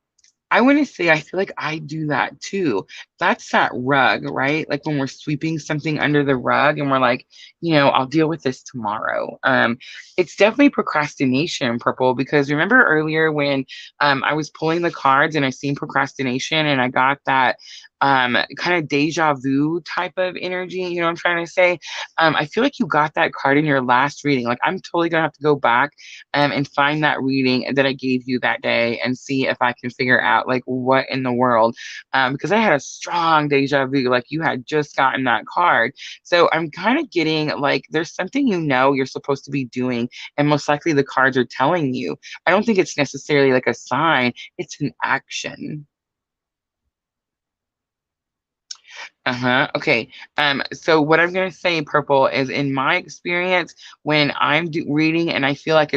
I want to say I feel like I do that too. That's that rug, right? Like when we're sweeping something under the rug and we're like, I'll deal with this tomorrow. It's definitely procrastination, Purple, because remember earlier when I was pulling the cards and I seen procrastination and I got that kind of deja vu type of energy, you know what I'm trying to say? I feel like you got that card in your last reading. Like I'm totally gonna have to go back and find that reading that I gave you that day and see if I can figure out like what in the world. Because I had a strong deja vu, like you had just gotten that card. So I'm kind of getting like there's something you're supposed to be doing, and most likely the cards are telling you. I don't think it's necessarily like a sign, it's an action. Uh-huh. Okay. So what I'm gonna say, Purple, is in my experience, when I'm reading and I feel like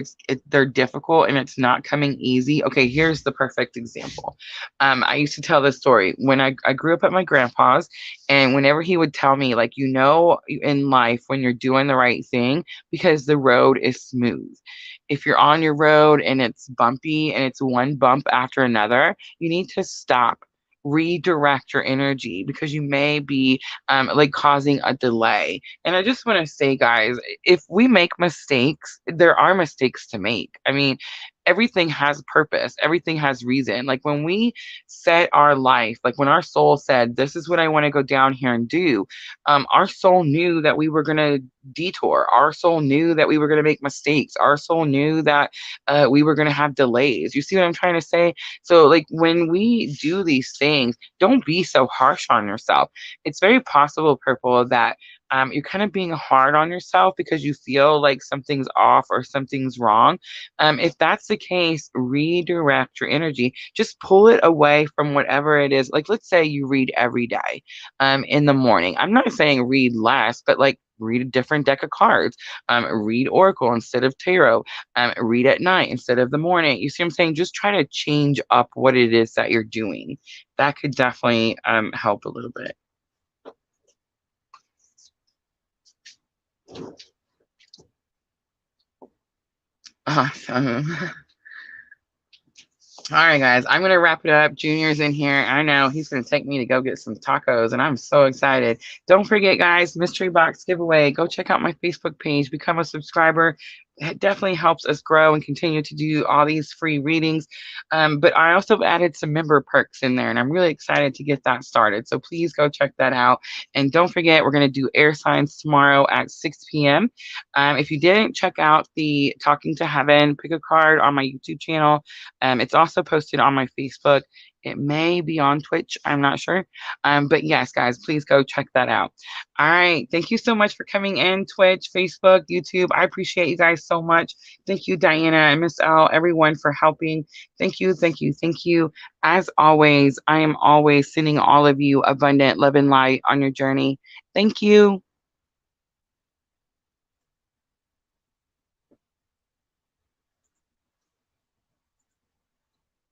they're difficult and it's not coming easy. Okay, here's the perfect example. I used to tell this story when I grew up at my grandpa's, and whenever he would tell me, like, in life when you're doing the right thing, because the road is smooth. If you're on your road and it's bumpy and it's one bump after another, you need to stop, redirect your energy because you may be like causing a delay. And I just want to say, guys, if we make mistakes, there are mistakes to make. I mean, everything has purpose, everything has reason. Like when we set our life, like when our soul said, this is what I want to go down here and do, our soul knew that we were going to detour. Our soul knew that we were going to make mistakes. Our soul knew that we were going to have delays. You see what I'm trying to say? So, like, when we do these things, don't be so harsh on yourself. It's very possible, Purple, that you're kind of being hard on yourself because you feel like something's off or something's wrong. If that's the case, redirect your energy. Just pull it away from whatever it is. Like, let's say you read every day in the morning. I'm not saying read less, but like, read a different deck of cards. Read Oracle instead of Tarot. Read at night instead of the morning. You see what I'm saying? Just try to change up what it is that you're doing. That could definitely help a little bit. Awesome. All right, guys, I'm going to wrap it up. Junior's in here. I know he's going to take me to go get some tacos, and I'm so excited. Don't forget, guys, mystery box giveaway. Go check out my Facebook page, become a subscriber. It definitely helps us grow and continue to do all these free readings. But I also added some member perks in there, and I'm really excited to get that started. So please go check that out. And don't forget, we're going to do air signs tomorrow at 6 p.m. If you didn't check out the Talking to Heaven, pick a card on my YouTube channel. It's also posted on my Facebook. It may be on Twitch. I'm not sure. But yes, guys, please go check that out. All right. Thank you so much for coming in, Twitch, Facebook, YouTube. I appreciate you guys so much. Thank you, Diana and Miss L, everyone for helping. Thank you, thank you, thank you. As always, I am always sending all of you abundant love and light on your journey. Thank you.